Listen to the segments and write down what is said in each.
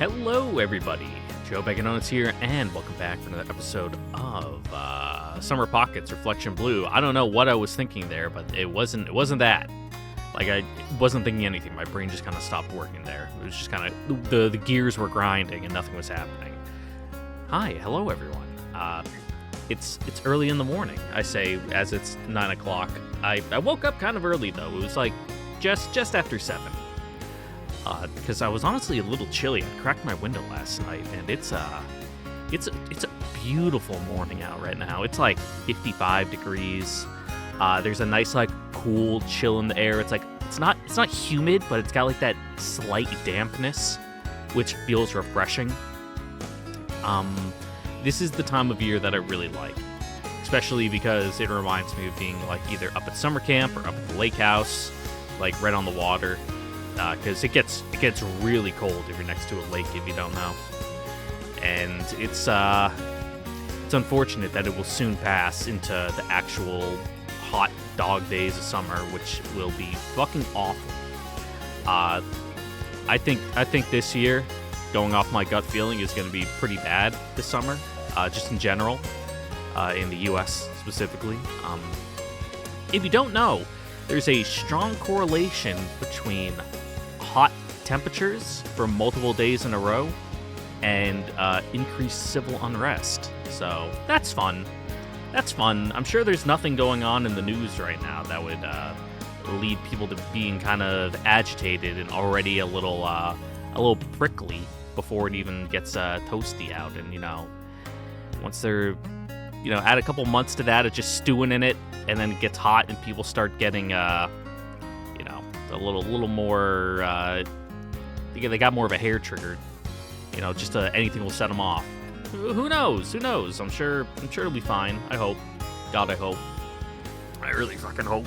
Hello, everybody. Joe Beganonis here, and welcome back for another episode of Summer Pockets Reflection Blue. I don't know what I was thinking there, but it wasn't that. Like, I wasn't thinking anything. My brain just kind of stopped working there. It was just kind of, the gears were grinding and nothing was happening. Hi, hello, everyone. It's early in the morning, I say, as it's 9 o'clock. I woke up kind of early, though. It was like just after 7. Because I was honestly a little chilly. I cracked my window last night, and it's a beautiful morning out right now. It's like 55 degrees. There's a nice, like, cool chill in the air. It's like it's not humid, but it's got like that slight dampness, which feels refreshing. This is the time of year that I really like, especially because it reminds me of being like either up at summer camp or up at the lake house, like right on the water. Because it gets really cold if you're next to a lake, if you don't know. And it's unfortunate that it will soon pass into the actual hot dog days of summer, which will be fucking awful. I think this year, going off my gut feeling, is going to be pretty bad this summer, just in general, in the U.S. specifically. If you don't know, there's a strong correlation between hot temperatures for multiple days in a row and increased civil unrest. So that's fun. I'm sure there's nothing going on in the news right now that would lead people to being kind of agitated and already a little prickly before it even gets toasty out. And once they're add a couple months to that of just stewing in it, and then it gets hot and people start getting a little more, they got more of a hair trigger, just anything will set them off. Who knows? I'm sure it'll be fine. I hope. God, I hope. I really fucking hope.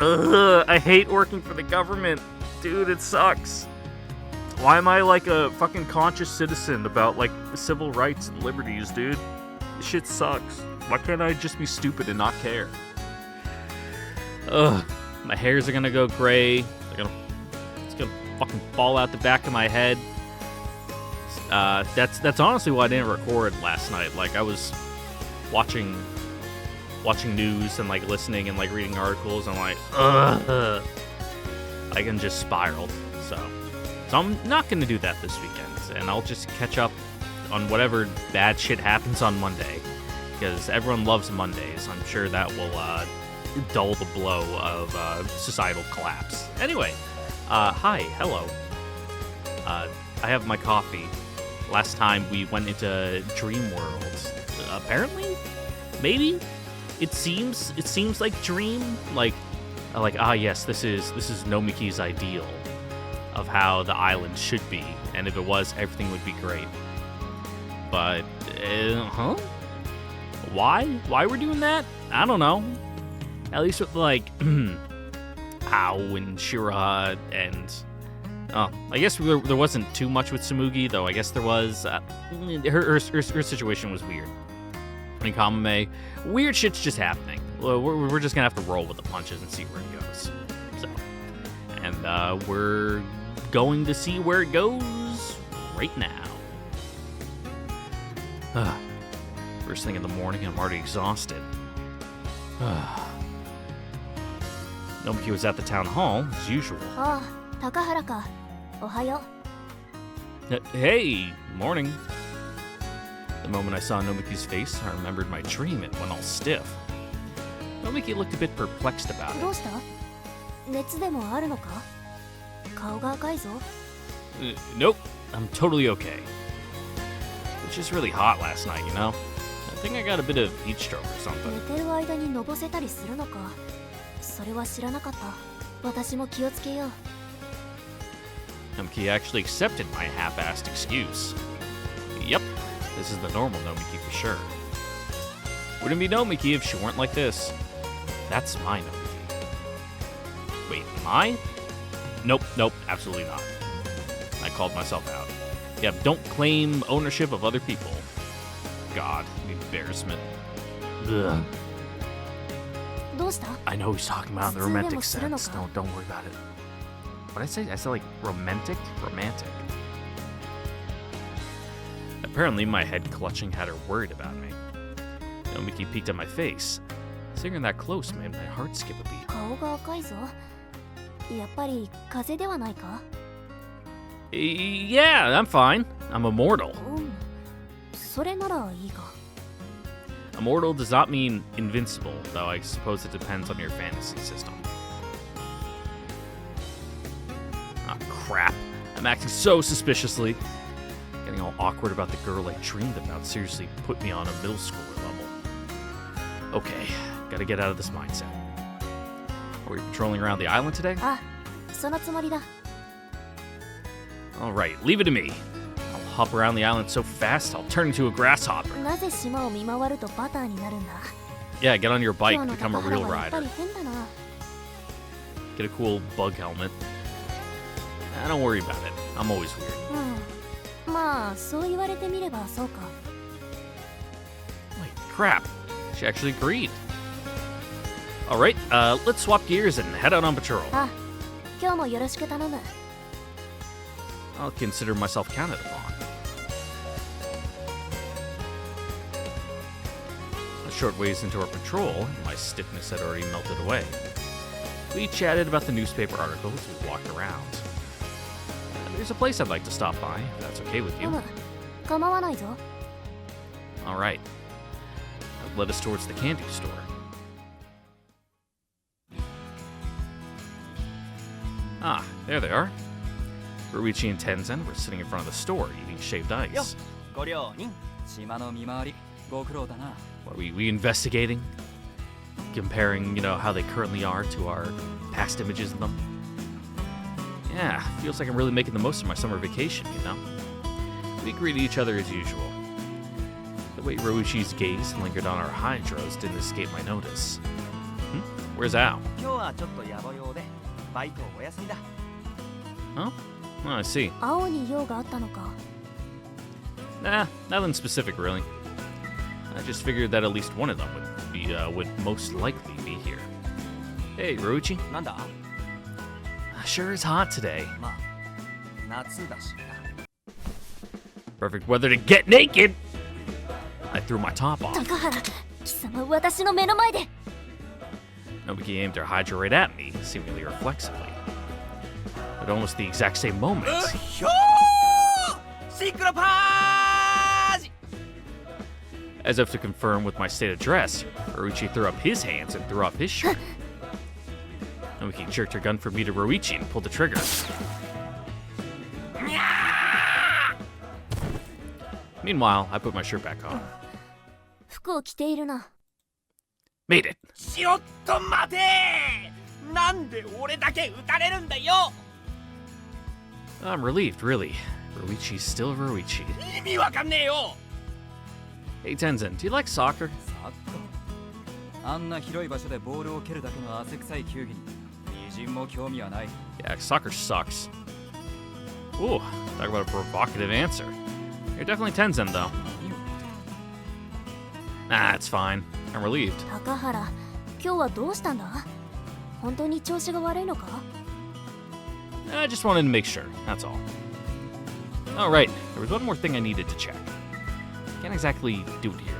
I hate working for the government. Dude, it sucks. Why am I like a fucking conscious citizen about like civil rights and liberties, dude? This shit sucks. Why can't I just be stupid and not care? My hairs are gonna go gray. It's gonna fucking fall out the back of my head. That's honestly why I didn't record last night. Like, I was watching news and like listening and like reading articles, and like, I can just spiral. So I'm not gonna do that this weekend, and I'll just catch up on whatever bad shit happens on Monday, because everyone loves Mondays. I'm sure that will dull the blow of societal collapse. Anyway, hi, hello. I have my coffee. Last time we went into Dream World. Apparently, maybe it seems like Dream. Like yes, this is Nomiki's ideal of how the island should be, and if it was, everything would be great. But why we're doing that? I don't know. At least with like Ao and Shira and I guess there wasn't too much with Tsumugi, though. I guess there was. Her situation was weird. In Kamame, weird shit's just happening. We're just gonna have to roll with the punches and see where it goes. So, and we're going to see where it goes right now. First thing in the morning, I'm already exhausted. Nomiki was at the town hall, as usual. Takahara ka. Ohayo. Hey, morning. The moment I saw Nomiki's face, I remembered my dream and went all stiff. Nomiki looked a bit perplexed about it. どうした？熱でもあるのか？顔が赤いぞ。Nope, I'm totally okay. It was just really hot last night, I think I got a bit of heat stroke or something. 寝てる間にのぼせたりするのか？それは知らなかった。私も気をつけよう。Nomiki actually accepted my half-assed excuse. Yep, this is the normal Nomiki for sure. Wouldn't be Nomiki if she weren't like this. That's my Nomiki. Wait, am I? Nope, absolutely not. I called myself out. Yeah, don't claim ownership of other people. God, the embarrassment. Ugh. どうした？ I know he's talking about in the romantic sense. Don't worry about it. What did I say? I said like romantic? Romantic. Apparently, my head clutching had her worried about me. Nomiki peeked at my face. Seeing her that close made my heart skip a beat. 顔が赤いぞ。やっぱり風邪ではないか？ Yeah, I'm fine. I'm immortal. それならいいが。Immortal does not mean invincible, though I suppose it depends on your fantasy system. Ah, crap. I'm acting so suspiciously. Getting all awkward about the girl I dreamed about seriously put me on a middle schooler level. Okay, gotta get out of this mindset. Are we patrolling around the island today? あ、そのつもりだ。Alright, leave it to me. I'll hop around the island so fast I'll turn into a grasshopper. なぜ島を見回るとバターになるんだ？ Yeah, get on your bike, 今日の become a 高原 real はやっぱ rider. り変だな。 Get a cool bug helmet. Don't worry about it. I'm always weird. まあそう言われてみればそうか。 Wait, crap. She actually agreed. Alright, let's swap gears and head out on patrol. あ、今日もよろしく頼む。 I'll consider myself counted upon. A short ways into our patrol, my stiffness had already melted away. We chatted about the newspaper articles we walked around. There's a place I'd like to stop by, if that's okay with you. 構わないぞ。 Alright. That led us towards the candy store. Ah, there they are. Ruichi and Tenzin were sitting in front of the store eating shaved ice. ご両人、島の見回り、ご苦労だな。 What, we investigating? Comparing, how they currently are to our past images of them? Yeah, feels like I'm really making the most of my summer vacation, We greeted each other as usual. The way Ruichi's gaze lingered on our hydros didn't escape my notice. Where's Al? 今日はちょっと野暮用で、バイトお休みだ。 Huh? Oh, I see. 青に用があったのか。 Nah, nothing specific, really. I just figured that at least one of them would most likely be here. Hey, Ruichi. なんだ？ Sure is hot today. まあ、夏だしな。 Perfect weather to get naked! I threw my top off. 高原、貴様私の目の前で。 Nomiki aimed her hydra right at me, seemingly reflexively. At almost the exact same moment. ひょー！シンクロパージ！ As if to confirm with my state of dress, Ruichi threw up his hands and threw off his shirt. Nomiki jerked her gun from me to Ruichi and pulled the trigger. Meanwhile, I put my shirt back on. 服を着ているな。 Made it. ちょっと待てー！なんで俺だけ撃たれるんだよ！ I'm relieved, really. Ruichi's still Ruichi. 意味わかんねえよ！ Hey, Tenzin, do you like soccer? サッカーあんな広い場所でボールを蹴るだけの汗臭い球技に微塵も興味はない。 Yeah, soccer sucks. Ooh, talk about a provocative answer. You're definitely Tenzin, though. Nah, it's fine. I'm relieved. 高原、今日はどうしたんだ？本当に調子が悪いのか？ I just wanted to make sure, that's all. Alright, there was one more thing I needed to check. Can't exactly do it here,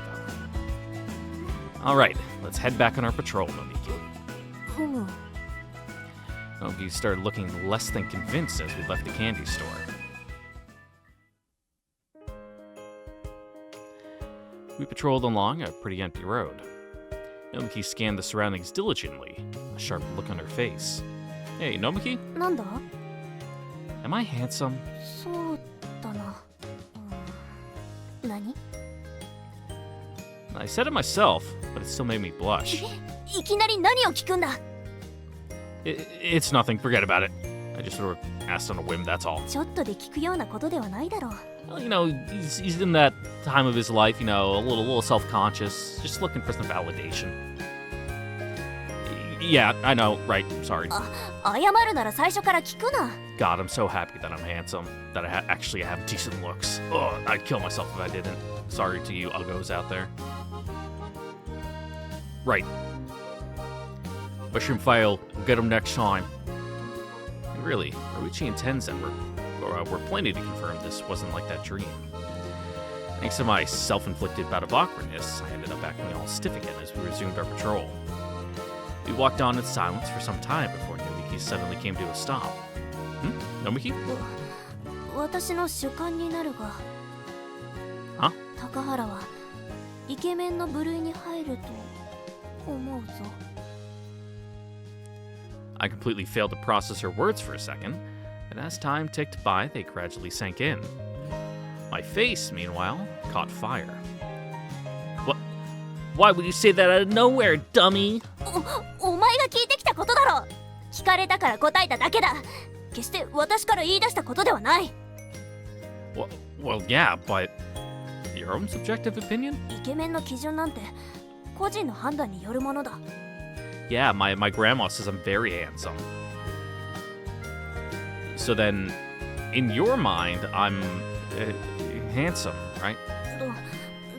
though. Alright, let's head back on our patrol, Nomiki. ふむ。 Nomiki started looking less than convinced as we left the candy store. We patrolled along a pretty empty road. Nomiki scanned the surroundings diligently, a sharp look on her face. Hey, Nomiki? なんだ？ Am I handsome? そうだな。何？ I said it myself, but it still made me blush. いきなり何を聞くんだ？ It's nothing, forget about it. I just sort of asked on a whim, that's all. ちょっとで聞くようなことではないだろう。 Well, he's in that time of his life, a little self-conscious, just looking for some validation. Yeah, I know, right, sorry. 謝るなら最初から聞くな。 God, I'm so happy that I'm handsome, that I actually have decent looks. Ugh, I'd kill myself if I didn't. Sorry to you uggos out there. Right. Mushroom fail, get him next time. Really, Ruichi and Tenzin were plenty to confirm this wasn't like that dream. Thanks to my self-inflicted bout of awkwardness, I ended up acting all stiff again as we resumed our patrol. We walked on in silence for some time before Nomiki suddenly came to a stop. Nomiki? 私の主観になるが、は？高原はイケメンの部類に入ると思うぞ。I completely failed to process her words for a second, but as time ticked by, they gradually sank in. My face, meanwhile, caught fire. What? Why would you say that out of nowhere, dummy? お前が聞いてきたことだろ。聞かれたから答えただけだ。決して私から言い出したことではない。Well, yeah, but your own subjective opinion? イケメンの基準なんて個人の判断によるものだ。Yeah, my grandma says I'm very handsome. So then, in your mind, I'm handsome, right?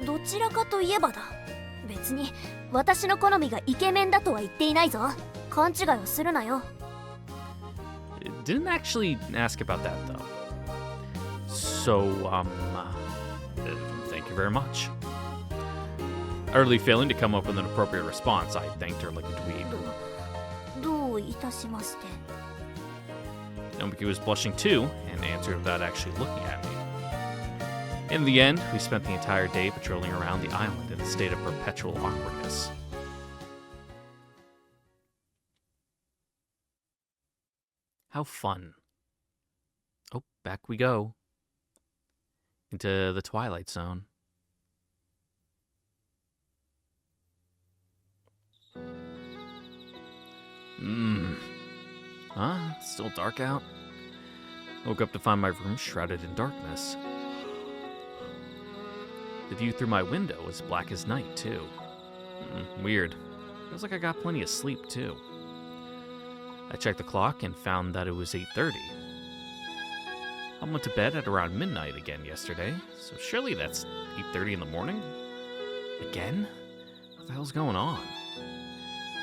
どちらかといえばだ。別に私の好みがイケメンだとは言っていないぞ。勘違いをするなよ。Didn't actually ask about that though. So, thank you very much. Utterly failing to come up with an appropriate response, I thanked her like a dweeb. どういたしまして。Nomiki was blushing too, and answered without actually looking at me. In the end, we spent the entire day patrolling around the island in a state of perpetual awkwardness. How fun. Oh, back we go. Into the Twilight Zone. It's still dark out. Woke up to find my room shrouded in darkness. The view through my window was black as night, too. Weird. Feels like I got plenty of sleep, too. I checked the clock and found that it was 8:30. I went to bed at around midnight again yesterday, so surely that's 8:30 in the morning? Again? What the hell's going on?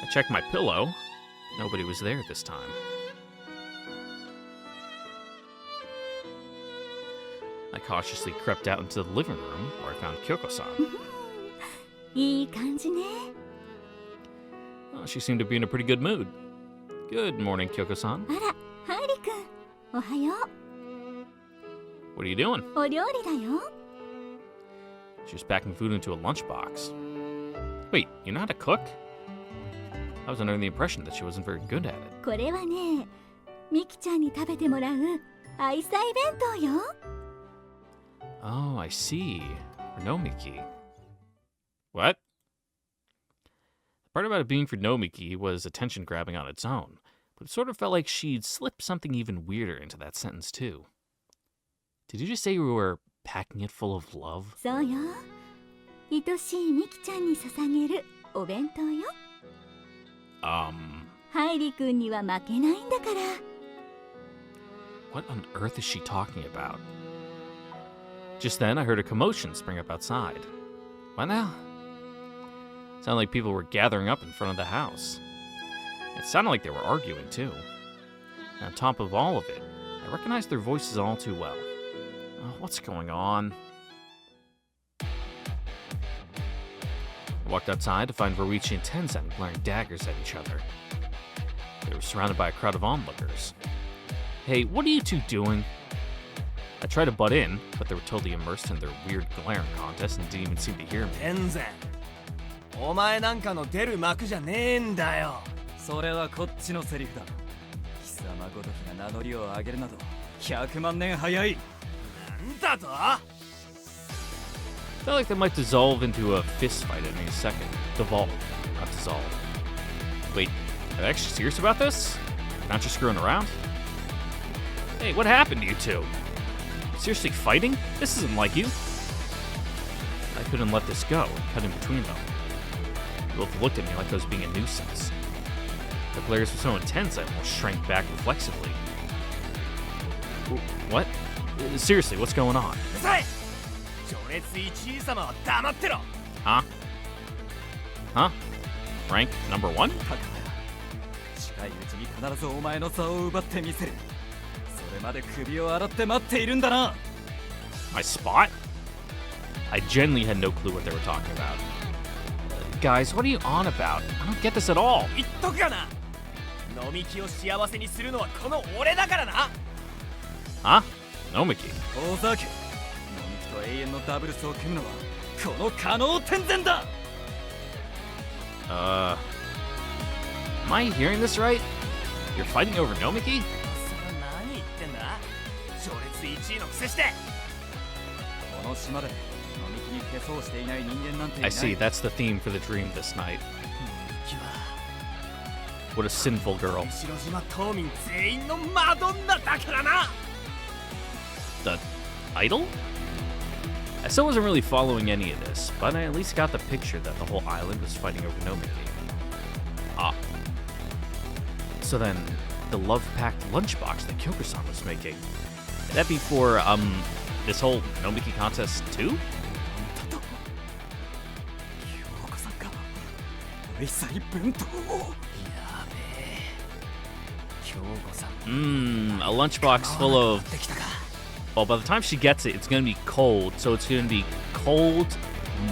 I checked my pillow. Nobody was there this time. I cautiously crept out into the living room, where I found Kyoko-san. いい感じね。She seemed to be in a pretty good mood. Good morning, Kyoko-san. あら、ハリ君、おはよう。 What are you doing? お料理だよ。 She was packing food into a lunchbox. Wait, you know how to cook? I was under the impression that she wasn't very good at it. これはね、ミキちゃんに食べてもらう愛妻弁当よ。 Oh, I see. For Nomiki. What? The part about it being for Nomiki was attention grabbing on its own, but it sort of felt like she'd slipped something even weirder into that sentence too. Did you just say you were packing it full of love? そうよ。愛しいミキちゃんに捧げるお弁当よ。ハイリ君には負けないんだから。 What on earth is she talking about? Just then, I heard a commotion spring up outside. What now? It sounded like people were gathering up in front of the house. It sounded like they were arguing, too. And on top of all of it, I recognized their voices all too well. What's going on? I walked outside to find Ruichi and Tenzin glaring daggers at each other. They were surrounded by a crowd of onlookers. Hey, what are you two doing? I tried to butt in, but they were totally immersed in their weird glaring contest and didn't even seem to hear me. 全然お前なんかの出る幕じゃねえんだよ。それはこっちのセリフだ。貴様ごときが名乗りを上げるなど100万年早い。なんだと？ Felt like they might dissolve into a fist fight at any second. Devolve, not dissolve. Wait, are they actually serious about this? Not just screwing around? Hey, what happened to you two? Seriously fighting? This isn't like you. I couldn't let this go and cut in between them. They both looked at me like I was being a nuisance. The glares were so intense I almost shrank back reflexively. What? Seriously, what's going on? うるさい！序列1位様は黙ってろ！ Huh? Huh? Rank number 1? 高原、近いうちに必ずお前の座を奪ってみせる。れまで首を洗って待っているんだな。 My spot? I genuinely had no clue what they were talking about. Guys, what are you on about? I don't get this at all. 言っとくがな、飲み気を幸せにするのはこの俺だからな。 Huh? Nomiki. 大酒。飲み気と永遠のダブルスを組むのはこの可能天然だ。 Am I hearing this right? You're fighting over Nomiki? 何言ってんだ、序列1位のくせして。この島で飲み気に消そうしていない人間なんていな I い。 see, that's the theme for the dream this night. 気は What a sinful girl. 後島島民全員のマドンナだからな。 The idol? I still wasn't really following any of this, but I at least got the picture that the whole island was fighting over Nomiki. Ah. So then, the love-packed lunchbox that Kyoko-san was making, would that be for, this whole Nomiki contest too? 京子さんか。愛妻弁当を。やべえ、京子さん A lunchbox full of... 持ってきたか。 Well, by the time she gets it, it's gonna be cold, so it's gonna be cold,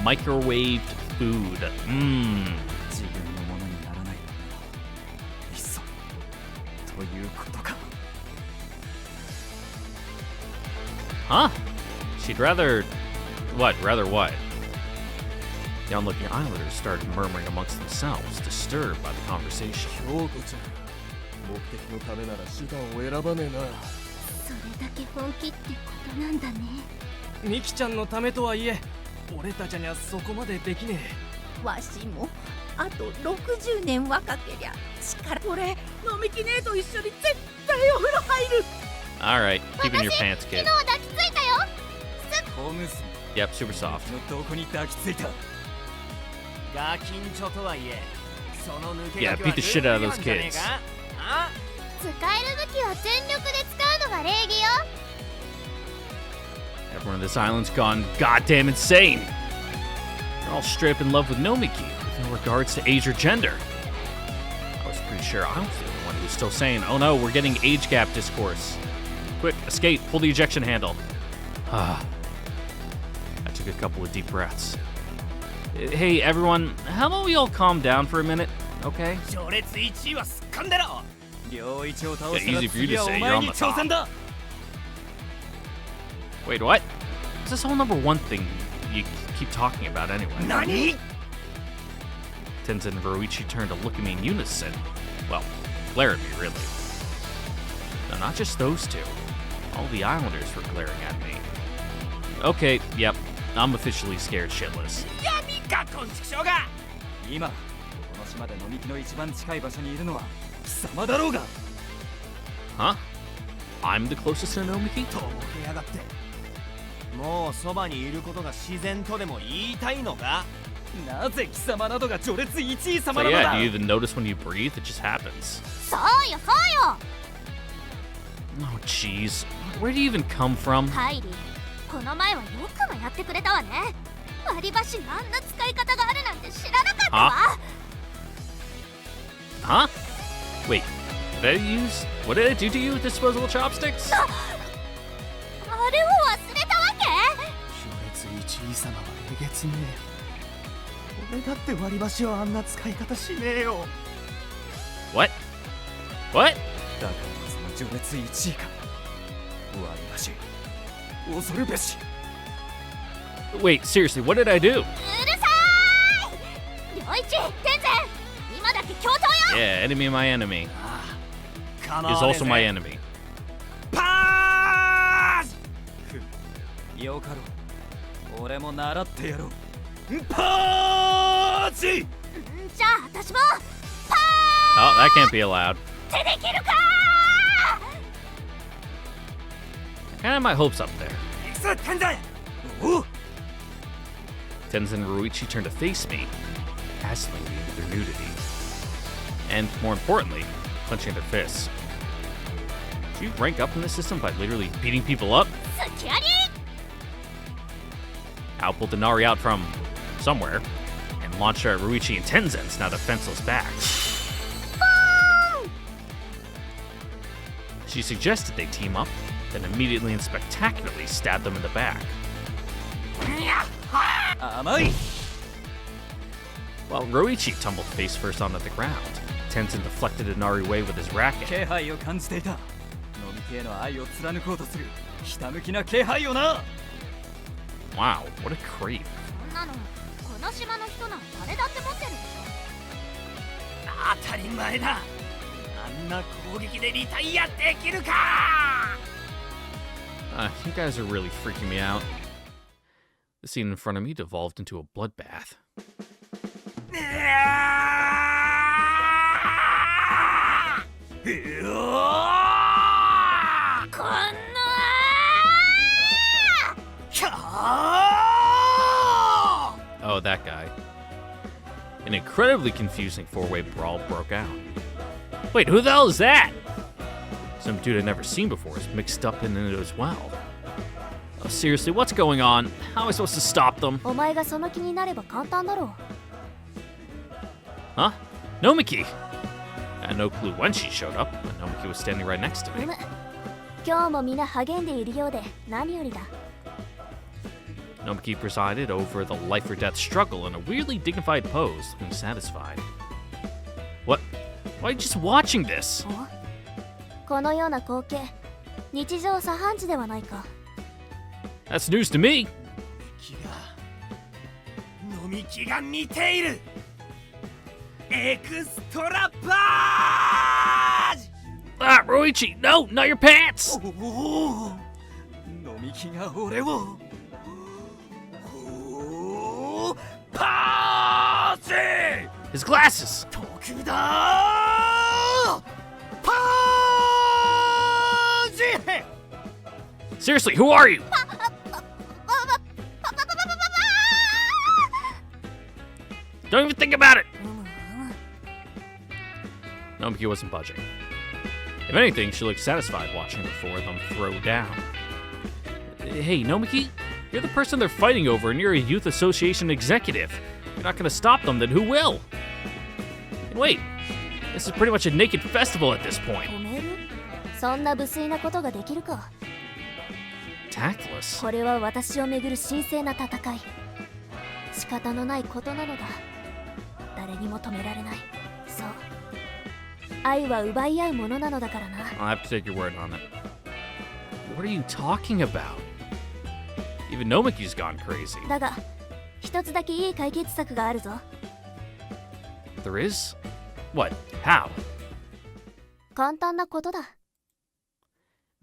microwaved food. 自分のものにならない。いっそということか。 Huh? She'd rather... What? Rather what? The onlooking islanders started murmuring amongst themselves, disturbed by the conversation. 京子ちゃん、目的のためなら手段を選ばねえな。それだけ本気ってことなんだね。ミキちゃんのためとはいえ、俺たちにはそこまでできねわしもあと60年若けりゃ力。俺飲みきねえと一緒に絶対お風呂入る。 Alright, keep in your pants, 昨 kid. 日抱きついたよ。小娘。 Yep, super soft. のどこに抱きついた。え。ガキンチョとはいえ、その抜け Yeah, 駆 beat the け shit は out of those ルール違反じゃねえ kids. か。あ、使える武器は全力で使うのが礼儀よ。 Everyone on this island's gone goddamn insane. They're all straight up in love with Nomiki, with no regards to age or gender. I was pretty sure I was the only one who was still saying, oh no, we're getting age gap discourse. Quick, escape, pull the ejection handle. Ah. I took a couple of deep breaths. Hey, everyone, how about we all calm down for a minute, okay? 序列1位はすっかんでろ。両一を倒したら Yeah, easy for you to 次は say, お you're 前 on に the 挑戦だ。 Wait, what? What's this whole number one thing you keep talking about anyway? 何？ Tenzin and Roichi turned to look at me in unison. Well, glare at me, really. No, not just those two. All the islanders were glaring at me. Okay, yep, I'm officially scared shitless. 闇かこんちくしょうが。今この島で飲み気の一番近い場所にいるのは貴様だろうが。 Huh? I'm the closest to Nomiki? とぼけやがって。もうそばにいることが自然とでも言いたいのか。なぜ貴様などが序列1位 So 様なの yeah, だ。 do you even notice when you breathe? It just happens. そうよそうよ。 Oh, jeez. Where do you even come from? カイリー、この前はよくもやってくれたわね。割り箸にあんな使い方があるなんて知らなかったわ。 Huh? Wait, did I use... What did I do to you with disposable chopsticks? あれを忘れたわけ？序列1位様はえげつねえ。俺だって割り箸はあんな使い方しねえよ。 What? What? だからこその序列1位か。割り箸恐るべし。 Wait, seriously, what did I do? うるさーい。良一、天然、今だけ共闘よ。 Yeah, enemy of my enemy 構 is わねえ also ぜ my enemy. パージ。よかろう。俺も習ってやろう。パーチ。じゃあ私もパ Oh, that can't be allowed. ーってできるか I kind of my hopes up there. 行くぞ天然。おう。 Tenzin and Ruichi turned to face me, dazzling me with their nudity. And more importantly, clenching their fists. Do you rank up in this system by literally beating people up? スキャリ Al pulled the Nari out from somewhere and launched her at Ruichi and Tenzin's now defenseless backs. She suggested they team up, then immediately and spectacularly stabbed them in the back. 甘い While Roichi tumbled face first onto the ground, Tenzin deflected Inari away with his racket. 気配を感じていた飲み系への愛を貫こうとするひたむきな気配よな Wow, what a creep. そんなのこの島の人なら誰だって持ってるでし当たり前だ。あんな攻撃でリタイアできるか。 You guys are really freaking me out. The scene in front of me devolved into a bloodbath. ょ。こんな Oh, that guy. An incredibly confusing four-way brawl broke out. Wait, who the hell is that? Some dude I'd never seen before is mixed up in it as well. Oh, seriously, what's going on? How am I supposed to stop them? お前がその気になれば簡単だろ Huh? Nomiki! I had no clue when she showed up, but Nomiki was standing right next to う。 me. 今日も皆励んでいるようで何よりだ。 Nomiki presided over the life or death struggle in a weirdly dignified pose, looking satisfied. What? Why are you just watching this? このような光景、日常茶飯事ではないか。 That's news to me! 飲み気が似ている。エクストラパージ。 Ah, Roichi! No! Not your pants! おお飲み気が俺をパージ。 His glasses! 特だパージ。 Seriously, who are you? Don't even think about it! Nomiki wasn't budging. If anything, she looked satisfied watching the four of them throw down. Hey, Nomiki, you're the person they're fighting over and you're a youth association executive. If you're not gonna stop them, then who will? And wait, this is pretty much a naked festival at this point. 止める？そんな無粋なことができるか。 Tactless. これは私をめぐる神聖な戦い。仕方のないことなのだ。誰にも止められない。そう。愛は奪い合うものなのだからな。 I'll have to take your word on it. What are you talking about? Even Nomiki's gone crazy. だが、一つだけいい解決策があるぞ。 There is? What? How? 簡単なことだ。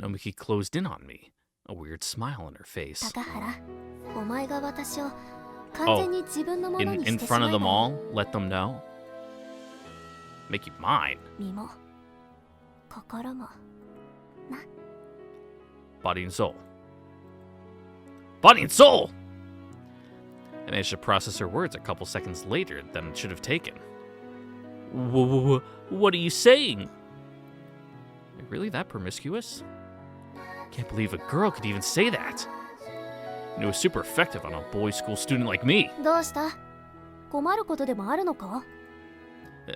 Nomiki closed in on me, a weird smile on her face. 高原、お前が私を完全に自分のもの In にし in てしま front え of ば them all, let them know. Make you mine. 身も心も Body and soul. Body and soul! I managed to process her words a couple seconds later than it should have taken. What are you saying? Are you really that promiscuous? Can't believe a girl could even say that. And it was super effective on a boys' school student like me. どうした？困ることでもあるのか？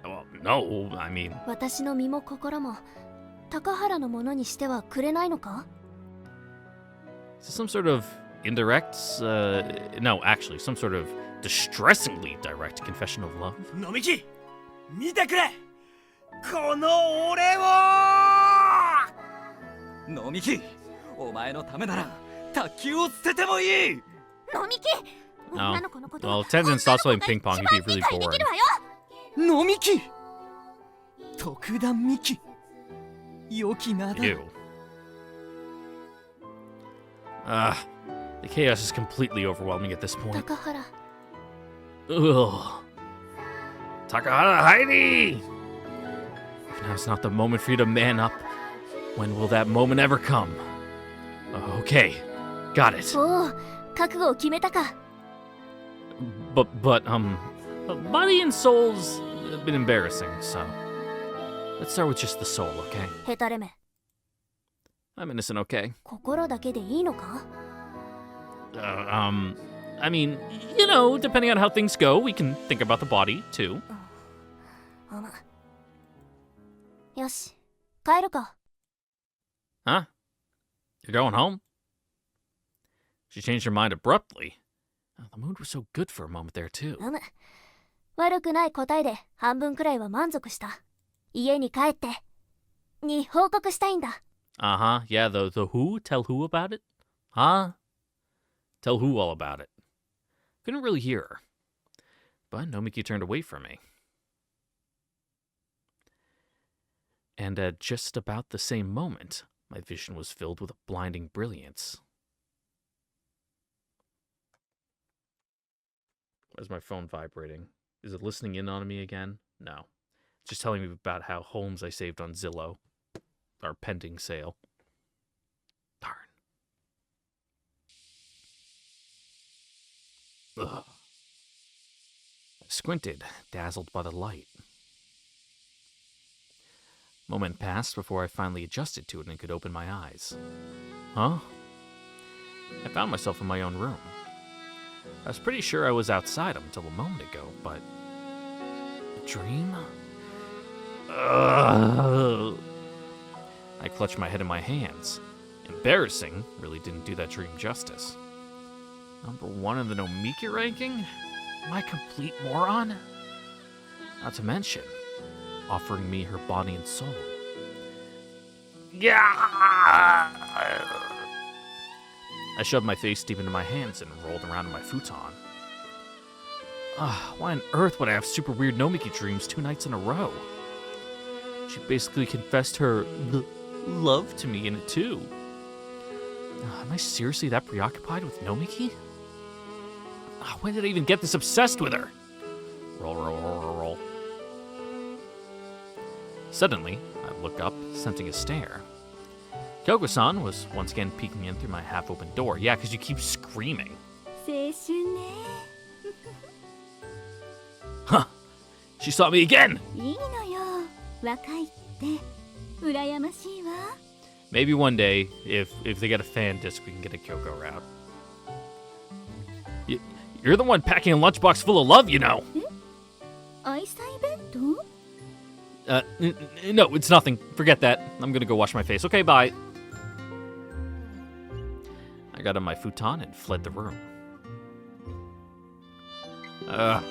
Well, no, I mean... 私の身も心も高原のものにしてはくれないのか？ Is this some sort of indirect, no, actually, some sort of distressingly direct confession of love? 飲み気見てくれこの俺を飲み気お前のためなら卓球を捨ててもいい飲み気 No. 女の子のこと Well, if Tenzin stops playing ping pong, he'd be really 理解で boring. きるわよ。飲み気特段ミキ良き名だ Ew. The chaos is completely overwhelming at this point. 高原 Ugh. Takahara Heidi! If now's not the moment for you to man up, when will that moment ever come? Okay, got it. おお覚悟を決めたか。 But, body and soul's a bit embarrassing, so let's start with just the soul, okay? ヘタレめ I'm innocent, okay? 心だけでいいのか？ I mean, you know, depending on how things go, we can think about the body, too. よし帰るか。Huh? You're going home? She changed her mind abruptly. Oh, the mood was so good for a moment there, too. 悪くない答えで半分くらいは満足した。家に帰ってに報告したいんだ。Uh-huh. Yeah, the who? Tell who about it? Huh? Tell who all about it? Couldn't really hear her. But Nomiki turned away from me. And at just about the same moment, my vision was filled with a blinding brilliance. Why is my phone vibrating? Is it listening in on me again? No. It's just telling me about how homes I saved on Zillow are pending sale. Darn. Ugh. I squinted, dazzled by the light. A moment passed before I finally adjusted to it and could open my eyes. Huh? I found myself in my own room. I was pretty sure I was outside until a moment ago, but... a dream? Ugh. I clutched my head in my hands. Embarrassing really didn't do that dream justice. Number 1 in the Nomiki ranking? Am I a complete moron? Not to mention, offering me her body and soul. Yeah! I shoved my face deep into my hands and rolled around in my futon. Why on earth would I have super weird Nomiki dreams 2 nights in a row? She basically confessed her love to me in it too. Am I seriously that preoccupied with Nomiki? When did I even get this obsessed with her? Roll, roll, roll, roll, roll. Suddenly, I look up, sensing a stare. Kyoko-san was once again peeking in through my half-open door. Yeah, because you keep screaming. 青春ね。 Huh. She saw me again! いいのよ。若いって。羨ましいわ。 Maybe one day, if they get a fan disc, we can get a Kyoko route. You're the one packing a lunchbox full of love, you know. 愛妻弁当？ No, it's nothing. Forget that. I'm gonna go wash my face. Okay, bye. I got on my futon and fled the room. I'm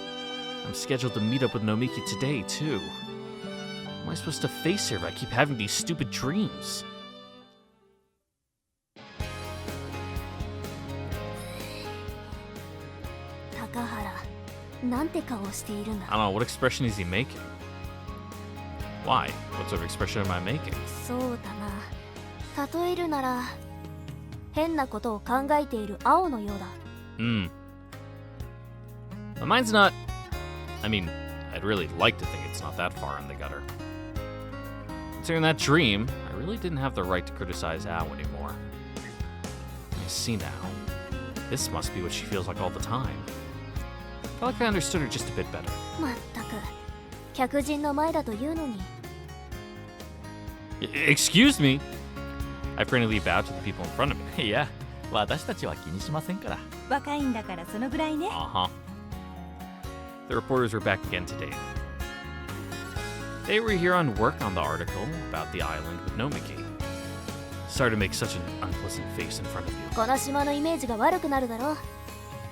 scheduled to meet up with Nomiki today, too. How am I supposed to face her if I keep having these stupid dreams? Takahara, なんて顔しているんだ。 I don't know, what expression is he making? Why? What sort of expression am I making? そうだな。例えるなら、変なことを考えている青のようだ。But mine's not... I mean, I'd really like to think it's not that far in the gutter. Considering that dream, I really didn't have the right to criticize Ao anymore. I see now. This must be what she feels like all the time. I felt like I understood her just a bit better. まったく、客人の前だというのに。Excuse me? I friendly bowed to the people in front of me. いや、私たちは気にしませんから。若いんだからそのぐらいね。 Uh-huh. The reporters were back again today. They were here on work on the article about the island with Nomiki. Sorry to make such an unpleasant face in front of you. この島のイメージが悪くなるだろう。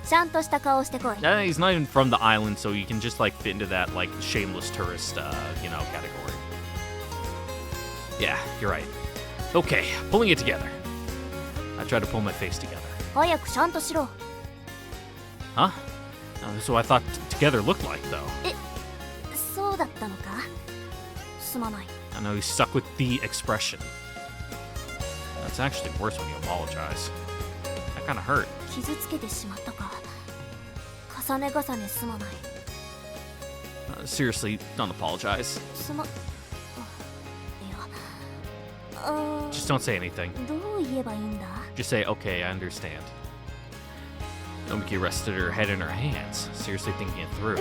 ちゃんとした顔してこい。 He's not even from the island, so you can just like fit into that like shameless tourist, category. Yeah, you're right. Okay, pulling it together. I tried to pull my face together. 早くちゃんとしろ。 Huh? That's what I thought together looked like, though. そうだったのか？すまない。 I know he's stuck with the expression. That's actually worse when you apologize. That kind of hurt. 傷つけてしまったか。重ね重ねすまない。Seriously, don't apologize. いや、Just don't say anything. どう言えばいいんだ？ Just say, okay, I understand. Nomiki rested her head in her hands, seriously thinking it through.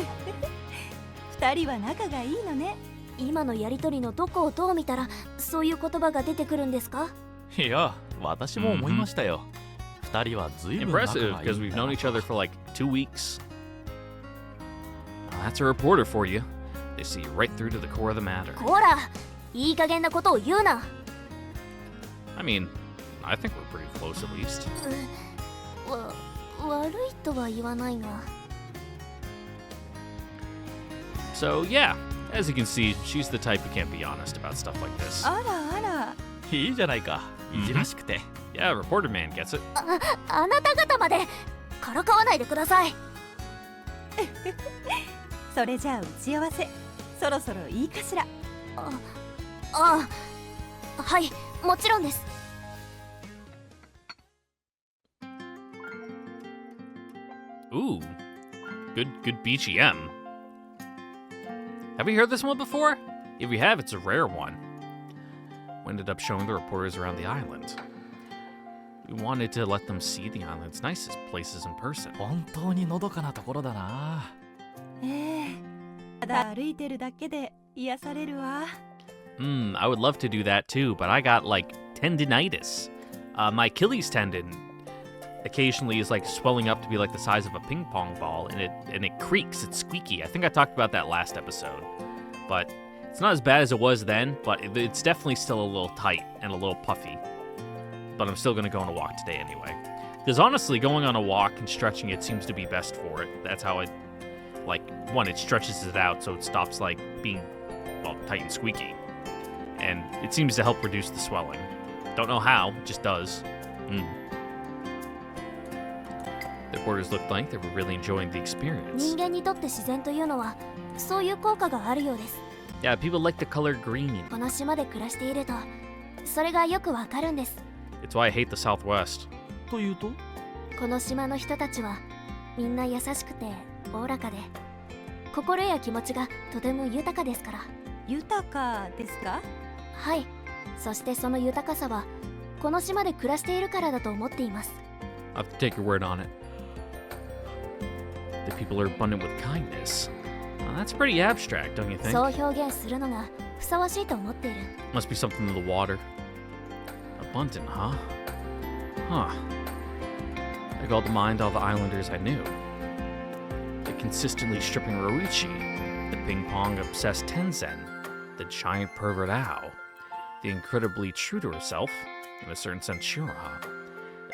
二人は仲がいいのね。今のやりとりのどこをどう見たらそういう言葉が出てくるんですか？いや、私も思いましたよ。二人はずいぶん仲がいい Impressive, because we've known each other for like 2 weeks. That's a reporter for you. They see right through to the core of the matter. こら、いい加減なことを言うな。I mean, I think we're pretty close at least. 悪いとは言わないが So yeah, as you can see, she's the type who can't be honest about stuff like this. あらあら、いいじゃないか、いじらしくて。Yeah, reporter man gets it. あなた方までからかわないでください。それじゃあ打ち合わせそろそろいいかしら。はい、もちろんです。Ooh, good BGM. Have we heard this one before? If we have, it's a rare one. We ended up showing the reporters around the island. We wanted to let them see the island's nicest places in person. 本当にのどかなところだな。ただ歩いてるだけで癒されるわ。I would love to do that too, but I got like tendinitis. My Achilles tendon occasionally is like swelling up to be like the size of a ping pong ball, and it creaks. It's squeaky. I think I talked about that last episode, but it's not as bad as it was then. But it's definitely still a little tight and a little puffy. But I'm still gonna go on a walk today anyway, because honestly, going on a walk and stretching it seems to be best for it. That's how it, like, one, it stretches it out so it stops like being, well, tight and squeaky, and it seems to help reduce the swelling. Don't know how, it just does. The reporters looked like they were really enjoying the experience. 人間にとって自然というのはそういう効果があるようです。 Yeah, people like the color green. この島で暮らしているとそれがよくわかるんです。 It's why I hate the Southwest. というと、この島の人たちはみんな優しくておおらかで心や気持ちがとても豊かですから。豊かですか？はい。そしてその豊かさはこの島で暮らしているからだと思っています。 I'll have to take your word on it. The people are abundant with kindness. Well, that's pretty abstract, don't you think? そう表現するのがふさわしいと思っている。 Must be something in the water. Abundant, huh? Huh. I called to mind all the islanders I knew. The consistently stripping Roichi, the ping-pong-obsessed Tenzen, the giant pervert Ao, the incredibly true to herself, in a certain sense Shuraha.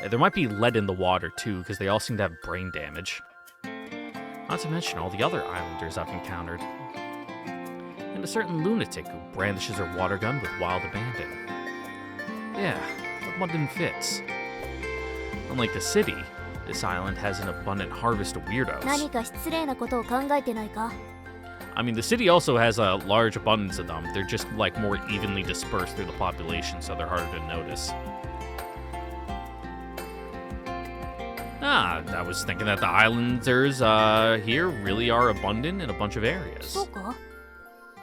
There might be lead in the water, too, because they all seem to have brain damage. Not to mention all the other islanders I've encountered. And a certain lunatic who brandishes her water gun with wild abandon. Yeah, abundant fits. Unlike the city, this island has an abundant harvest of weirdos. 何か失礼なことを考えてないか？ I mean, the city also has a large abundance of them. They're just like more evenly dispersed through the population, so they're harder to notice. I was thinking that the islanders here really are abundant in a bunch of areas. そうか？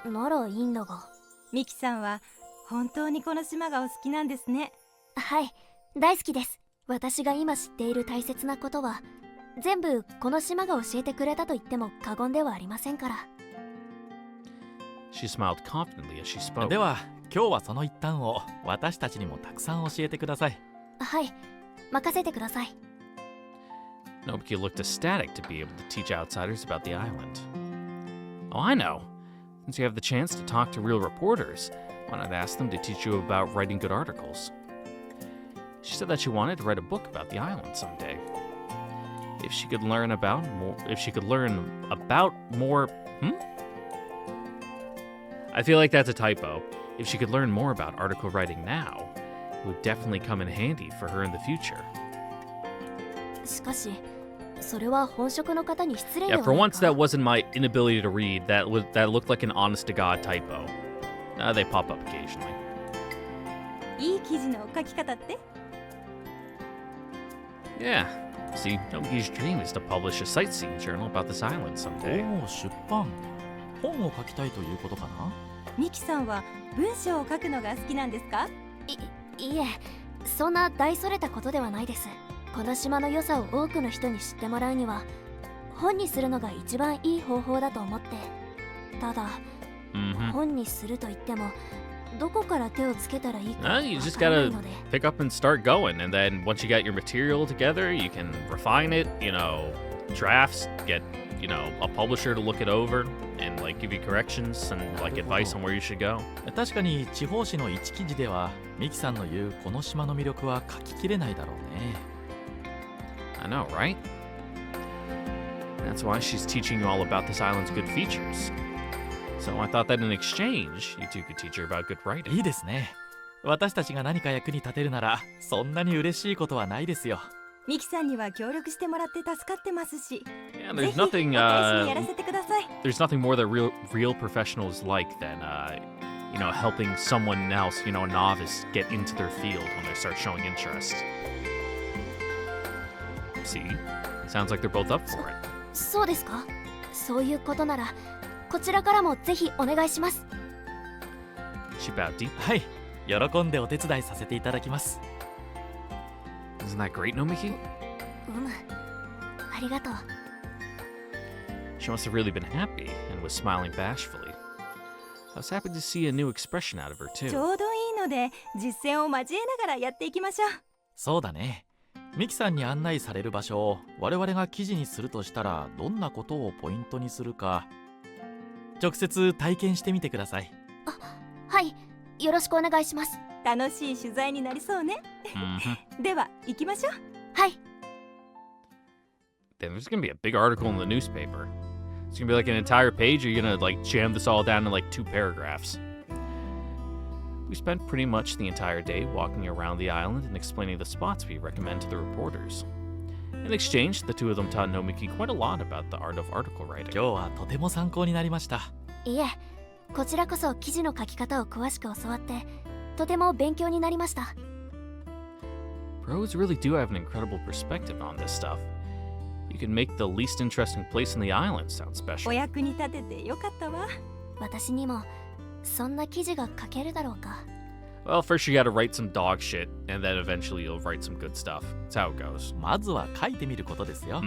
ならいいんだが。ミキさんは本当にこの島がお好きなんですね。はい、大好きです。私が今知っている大切なことは全部この島が教えてくれたと言っても過言ではありませんから。 She smiled confidently as she spoke. では今日はその一端を私たちにもたくさん教えてください。はい、任せてください。 Nomiki looked ecstatic to be able to teach outsiders about the island. Oh, I know. Since you have the chance to talk to real reporters, why not ask them to teach you about writing good articles? She said that she wanted to write a book about the island someday. If she could learn about more, I feel like that's a typo. If she could learn more about article writing now, it would definitely come in handy for her in the future. しかし、それは本職の方に失礼で Yeah, は for ない once か。 that wasn't my inability to read. That looked like an honest-to-God typo. They pop up occasionally. いい記事の書き方って？ Yeah. See, Nomiki's dream is to publish a sightseeing journal about this island someday. おお、出版。本を書きたいということかな。ミキさんは文章を書くのが好きなんですか？いえ、そんな大それたことではないです。この島の良さを多くの人に知ってもらうには本にするのが一番いい方法だと思って。ただ、本にすると言ってもどこから手をつけたらいいかわからない You just の gotta で。 pick up and start going, and then once you got your material together, you can refine it, drafts, get, you know, a publisher to look it over and like give you corrections and like advice on where you should go. 確かに地方紙の一記事ではミキさんの言うこの島の魅力は書ききれないだろうね。 I know, right? That's why she's teaching you all about this island's good features. So I thought that in exchange, you two could teach her about good writing. いいですね。私たちが何か役に立てるならそんなに嬉しいことはないですよ。ミキさんには協力してもらって助かってますし、 Yeah, ぜ there's ひ nothing, お返しにやらせてください。 there's nothing more that real professionals like than, you know, helping someone else, you know, a novice, get into their field when they start showing interest. See? Sounds like they're both up for it. そうですか。そういうことならこちらからもぜひお願いします。 She bowed deep. はい、喜んでお手伝いさせていただきます。 Isn't that great, Nomiki? ありがとう。 She must have really been happy and was smiling bashfully. I was happy to see a new expression out of her, ち too. ょうどいいので実践を交えながらやっていきましょう。そうだね。ミキさんに案内される場所を我々が記事にするとしたらどんなことをポイントにするか直接体験してみてください。はい、よろしくお願いします。楽しい取材になりそうね。では行きましょう。はい。 Then there's gonna be a big article in the newspaper. It's gonna be like an entire page, or you're gonna like jam this all down in like 2 paragraphs. We spent pretty much the entire day walking around the island and explaining the spots we recommend to the reporters. In exchange, the two of them taught Nomiki quite a lot about the art of article writing. 今日はとても参考になりました。いえ、こちらこそ記事の書き方を詳しく教わってとても勉強になりました。 Pros really do have an incredible perspective on this stuff. You can make the least interesting place in the island sound お special. 役に立ててよかったわ。私にもそんな記事が書けるだろうか。 Well, first you gotta write some dog shit, and then eventually you'll write some good stuff. That's how it goes. まずは書いてみることですよ。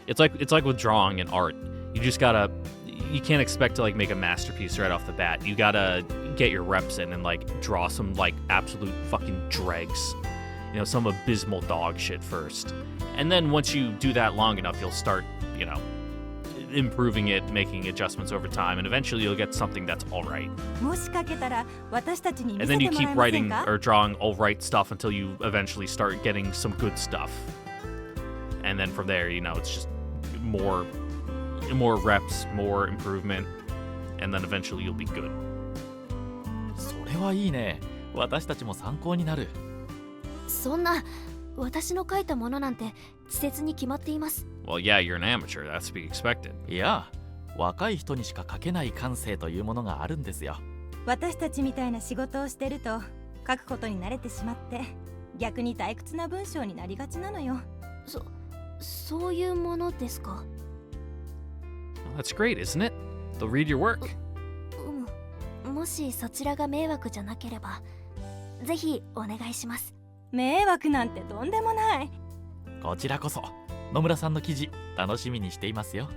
It's like with drawing and art. You just gotta, you can't expect to like make a masterpiece right off the bat. You gotta get your reps in and like draw some like absolute fucking dregs. You know, some abysmal dog shit first. And then once you do that long enough, you'll start, you know, improving it, making adjustments over time, and eventually you'll get something that's all right. もし書けたら私たちに見 And せ then て you もら keep えません writing か？ or drawing all right stuff until you eventually start getting some good stuff. And then from there, you know, it's just more reps, more improvement, and then eventually you'll be good. それはいいね。私たちも参考になる。そんな私の書いたものなんて稚拙に決まっています。 Well, yeah, you're an amateur. That's to be expected. いや、若い人にしか書けない感性というものがあるんですよ。私たちみたいな仕事をしてると書くことに慣れてしまって逆に退屈な文章になりがちなのよ。そういうものですか。 Well, that's great, isn't it? They'll read your work. もしそちらが迷惑じゃなければぜひお願いします。迷惑なんてとんでもない。こちらこそ野村さんの記事楽しみにしていますよ。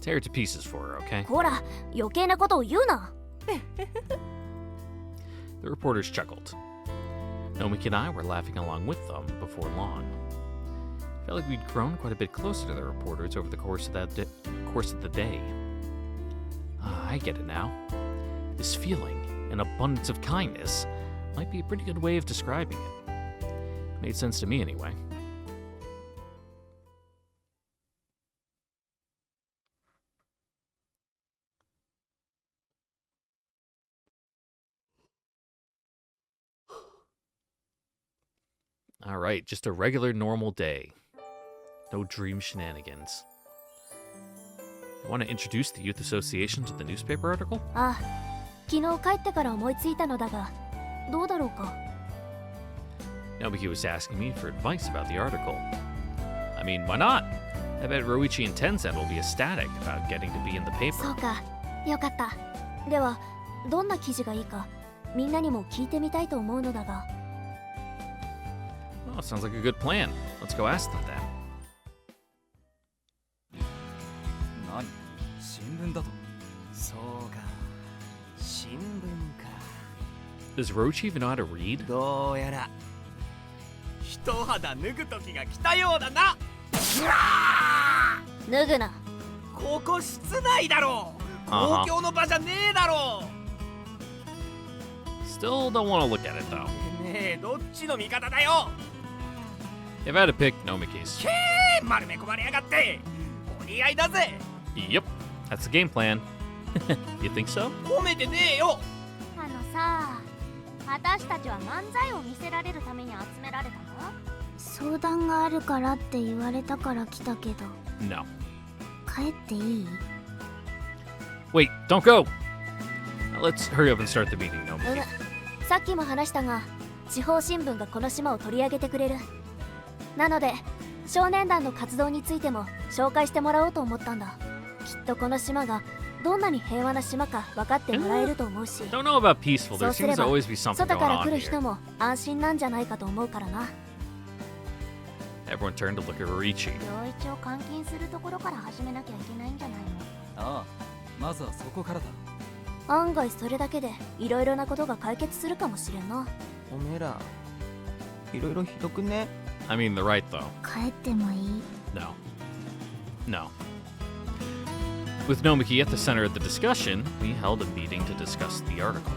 Tear it to pieces for her, okay? ほら、余計なことを言うな。 The reporters chuckled. Nomiki and I were laughing along with them before long. Felt like we'd grown quite a bit closer to the reporters over the course of the day. I get it now. This feeling, an abundance of kindness, might be a pretty good way of describing it. Made sense to me anyway. All right, just a regular normal day. No dream shenanigans. I want to introduce the Youth Association to the newspaper article? ああ、昨日帰ってから思いついたのだが、どうだろうか。 Nomiki was asking me for advice about the article. I mean, why not? I bet Roichi and Tencent will be ecstatic about getting to be in the そ paper. うか、よかった。では、どんな記事がいいか、みんなにも聞いてみたいと思うのだが。 Oh, sounds like a good plan. Let's go ask them then. 何？新聞だと？そうか、新聞か。 Does Roichi even know how to read? どうやら一肌脱ぐ時が来たようだな。うわー脱ぐな。ここ室内だろう。 Uh-huh. 公共の場じゃねえだろ Still don't want to look at it though. う。ねえ、どっちの味方だよ。 If I had to pick, Nomiki's. 丸め込まれやがって。お似合いだぜ。 Yep, that's the game plan. You think so? 褒めてねえよ。あのさ、私たちは漫才を見せられるために集められたの？相談があるからって言われたから来たけど。 No. 帰っていい？ Wait, don't go! Now let's hurry up and start the meeting, Nomiki. さっきも話したが、地方新聞がこの島を取り上げてくれる。なので、少年団の活動についても紹介してもらおうと思ったんだ。きっとこの島がどんなに平和な島か分かってもらえると思うし、 Don't know about peaceful. そ There うすれ seems to ば always be something 外 going から on 来る here. 人も安心なんじゃないかと思うからな。 Everyone turned to look at Riichi. 陽一を監禁するところから始めなきゃいけないんじゃないの？ああ、まずはそこからだ。案外それだけでいろいろなことが解決するかもしれんな。おめえら、いろいろひどくね。 I mean, they're right though. 帰ってもいい？ No. No. With Nomiki at the center of the discussion, we held a meeting to discuss the article.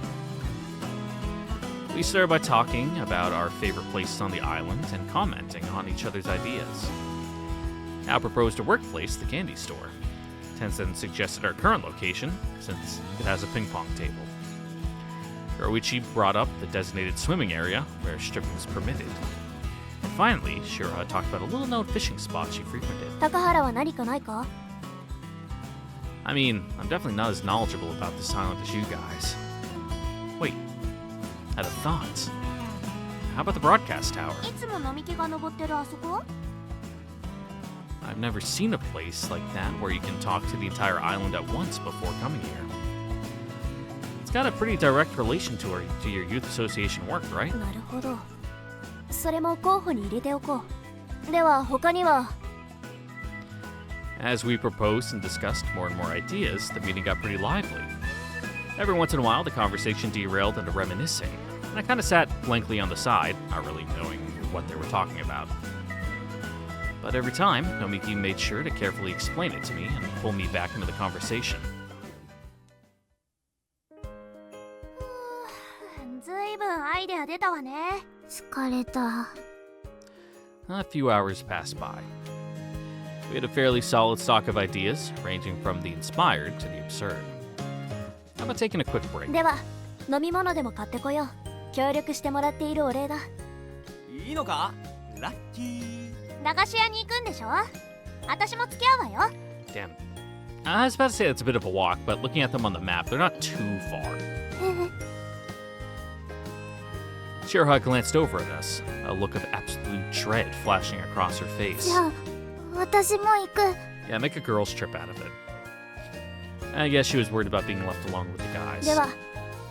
We started by talking about our favorite places on the island and commenting on each other's ideas. Al proposed a workplace, the candy store. Tencent suggested our current location, since it has a ping pong table. Yoichi brought up the designated swimming area, where stripping is permitted. And finally, Shira talked about a little-known fishing spot she frequented. 高原は何かないか？ I mean, I'm definitely not as knowledgeable about this island as you guys. Wait, I had a thought. How about the broadcast tower? いつも並木が登ってるあそこ？ I've never seen a place like that where you can talk to the entire island at once before coming here. It's got a pretty direct relation to your youth association work, right? なるほど。それも候補に入れておこう。では他には？ As we proposed and discussed more and more ideas, the meeting got pretty lively. Every once in a while, the conversation derailed into reminiscing, and I kind of sat blankly on the side, not really knowing what they were talking about. But every time, Nomiki made sure to carefully explain it to me and pull me back into the conversation. ずいぶんアイデア出たわね。疲れた。 A few hours passed by. We had a fairly solid stock of ideas, ranging from the inspired to the absurd. How about taking a quick break? では飲み物でも買ってこよう。協力してもらっているお礼だ。いいのか？ラッキー。駄菓子屋に行くんでしょ？私も付き合うわよ。 Damn. I was about to say that's a bit of a walk, but looking at them on the map, they're not too far. Shiraha glanced over at us, a look of absolute dread flashing across her face. じゃあ私も行く。 Yeah, make a girl's trip out of it. I guess she was worried about being left alone with the guys. では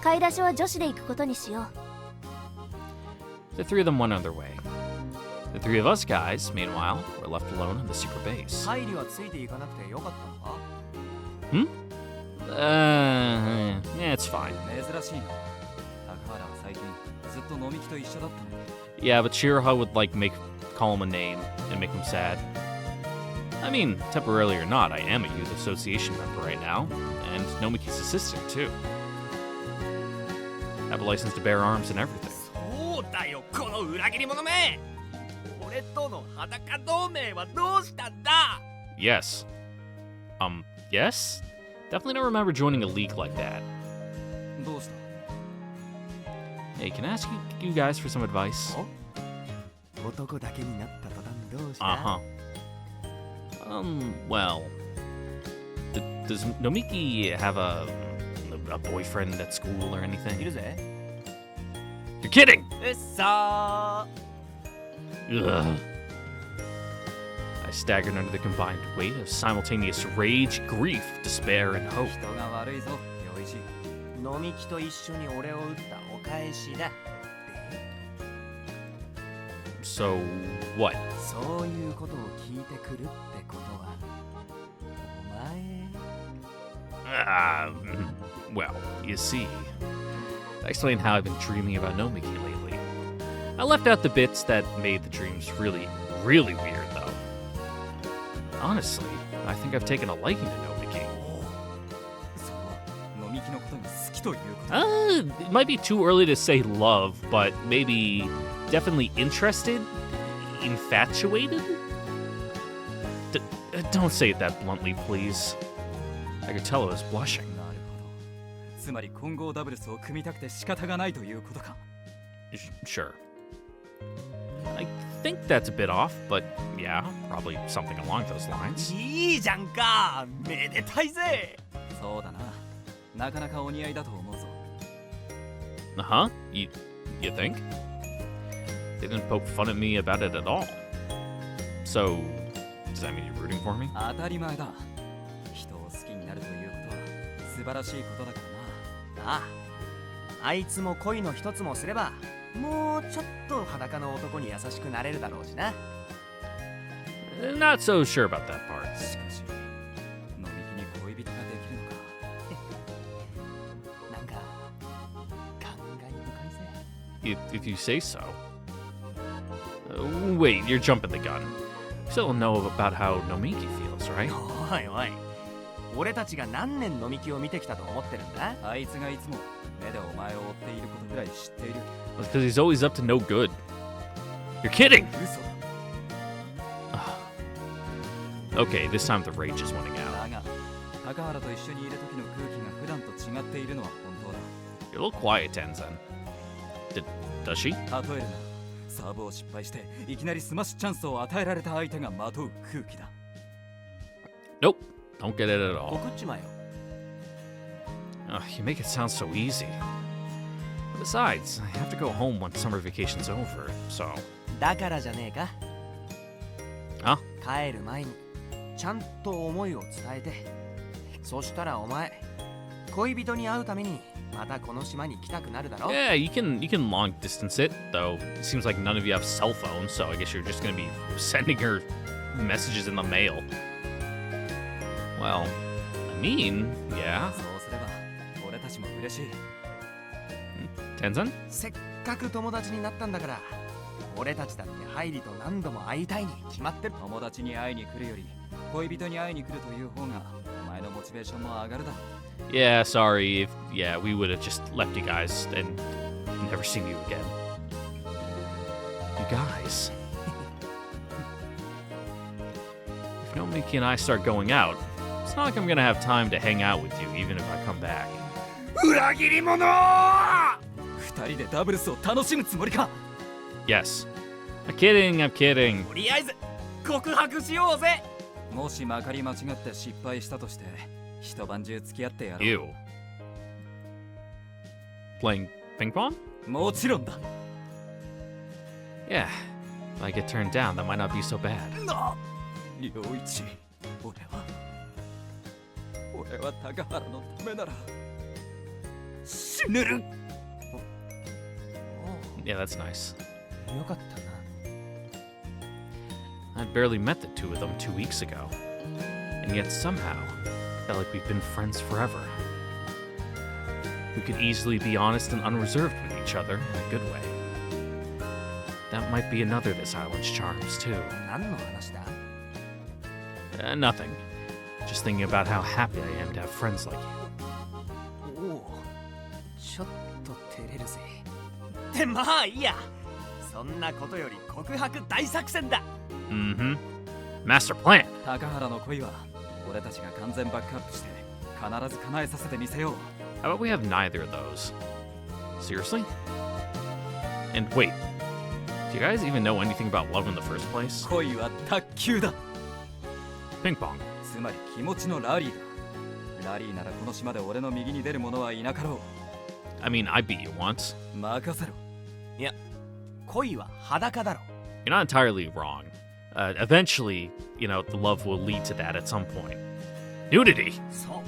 買い出しは女子で行くことにしよう。 The three of them went on their way. The three of us guys, meanwhile, were left alone in the secret base. 帰りはついていかなくてよかったのか？ Yeah, it's fine. 珍しいな。高原は最近ずっと飲み木と一緒だったね。 Yeah, but Shiraha would call him a name and make him sad. I mean, temporarily or not, I am a youth association member right now, and Nomiki's assistant too. I have a license to bear arms and everything. そうだよ、この裏切り者め。俺との裸同盟はどうしたんだ？ Yes. Yes? Definitely don't remember joining a league like that. どうした？ Hey, can I ask you guys for some advice? 男だけになった途端どうした？ Uh-huh. Well, does Nomiki have a boyfriend at school or い anything? るぜ。 You're kidding! うっそー。 Ugh. I staggered under the combined weight of simultaneous rage, grief, despair, and hope. 人が悪いぞ、陽一。飲み木と一緒に俺を撃ったお返しだ。 So, what? そういうことを聞いてくるってことは、お前。Well, you see, I explained how I've been dreaming about Nomiki lately. I left out the bits that made the dreams really, really weird, though. Honestly, I think I've taken a liking to Nomiki. その飲み気のことが好きということ It might be too early to say love, but maybe definitely interested? Infatuated? Don't say it that bluntly, please. I could tell I was blushing. なるほど。つまり混合ダブルスを組みたくて仕方がないということか。Sure. I think that's a bit off, but yeah, probably something along those lines. いいじゃんか、めでたいぜ。そうだな。なかなかお似合いだと思うぞ。Uh-huh? You think? They didn't poke fun at me about it at all. So, does that mean you're rooting for me? 当たり前だ。人を好きになるということは素晴らしいことだからな。ああ、あいつも恋の一つもすれば、もうちょっと裸の男に優しくなれるだろうしな。Not so sure about that part. しかし、飲み気に恋人ができるのか。なんか感慨深いぜ。 If you say so. Wait, you're jumping the gun. You still don't know about how Nomiki feels, right? おいおい、俺たちが何年飲み気を見てきたと思ってるんだ。あいつがいつも目でお前を追っていることくらい知っている。 It's because he's always up to no good. You're kidding! 嘘だ。 Okay, this time the rage is winning out. だが、高原と一緒にいる時の空気が普段と違っているのは本当だ。 You're a little quiet, Tenzin. Does she? 例えるな、サーブを失敗していきなりスマッシュチャンスを与えられた相手がまとう空気だ。 Nope, don't get it at all. 送っちまえよ。You make it sound so easy. Besides, I have to go home once summer vacation's over, so... だからじゃねえか。あ？帰る前にちゃんと思いを伝えて、そしたらお前恋人に会うためにまたこの島に来たくなるだろ。 Yeah, you can long distance it, though it seems like none of you have cell phones, so I guess you're just gonna be sending her messages in the mail. Well, I mean, yeah. そうすれば俺たちも嬉しい。 Tenzin? せっかく友達になったんだから、俺たちだってハイリと何度も会いたいに決まってる。友達に会いに来るより恋人に会いに来るという方がお前のモチベーションも上がるだろう。 Yeah, sorry. Yeah, we would have just left you guys and never seen you again. You guys. If Nomiki and I start going out, it's not like I'm gonna have time to hang out with you, even if I come back. 裏切り者！二人でダブルスを楽しむつもりか。 Yes. I'm kidding, I'm kidding. とりあえず告白しようぜ。もしまかり間違って失敗したとして一晩中付き合ってやろう。 Ew. Playing ping pong? もちろんだ。 Yeah. If I get turned down, that might not be so bad. 良一、俺は高原のためなら死ぬる。 Yeah, that's nice. よかったな。 I barely met the two of them 2 weeks ago. And yet somehow, I felt like we've been friends forever. We could easily be honest and unreserved with each other in a good way. That might be another of this island's charms, too. 何の話だ？ Nothing. Just thinking about how happy I am to have friends like you. おお、ちょっと照れるぜ。ってまあいいや。そんなことより告白大作戦だ。Mm-hmm. Master plan. 高原の恋は俺たちが完全バックアップして必ず叶えさせてみせよう。 How about we have neither of those? Seriously? And wait, do you guys even know anything about love in the first place? 恋は卓球だ。 Ping pong. つまり気持ちのラリーだ。ラリーならこの島で俺の右に出る者はいなかろ I mean, I beat you once. う。任せろ。いや、恋は裸だろ。 You're not entirely wrong. Eventually, the love will lead to that at some point. Nudity! そ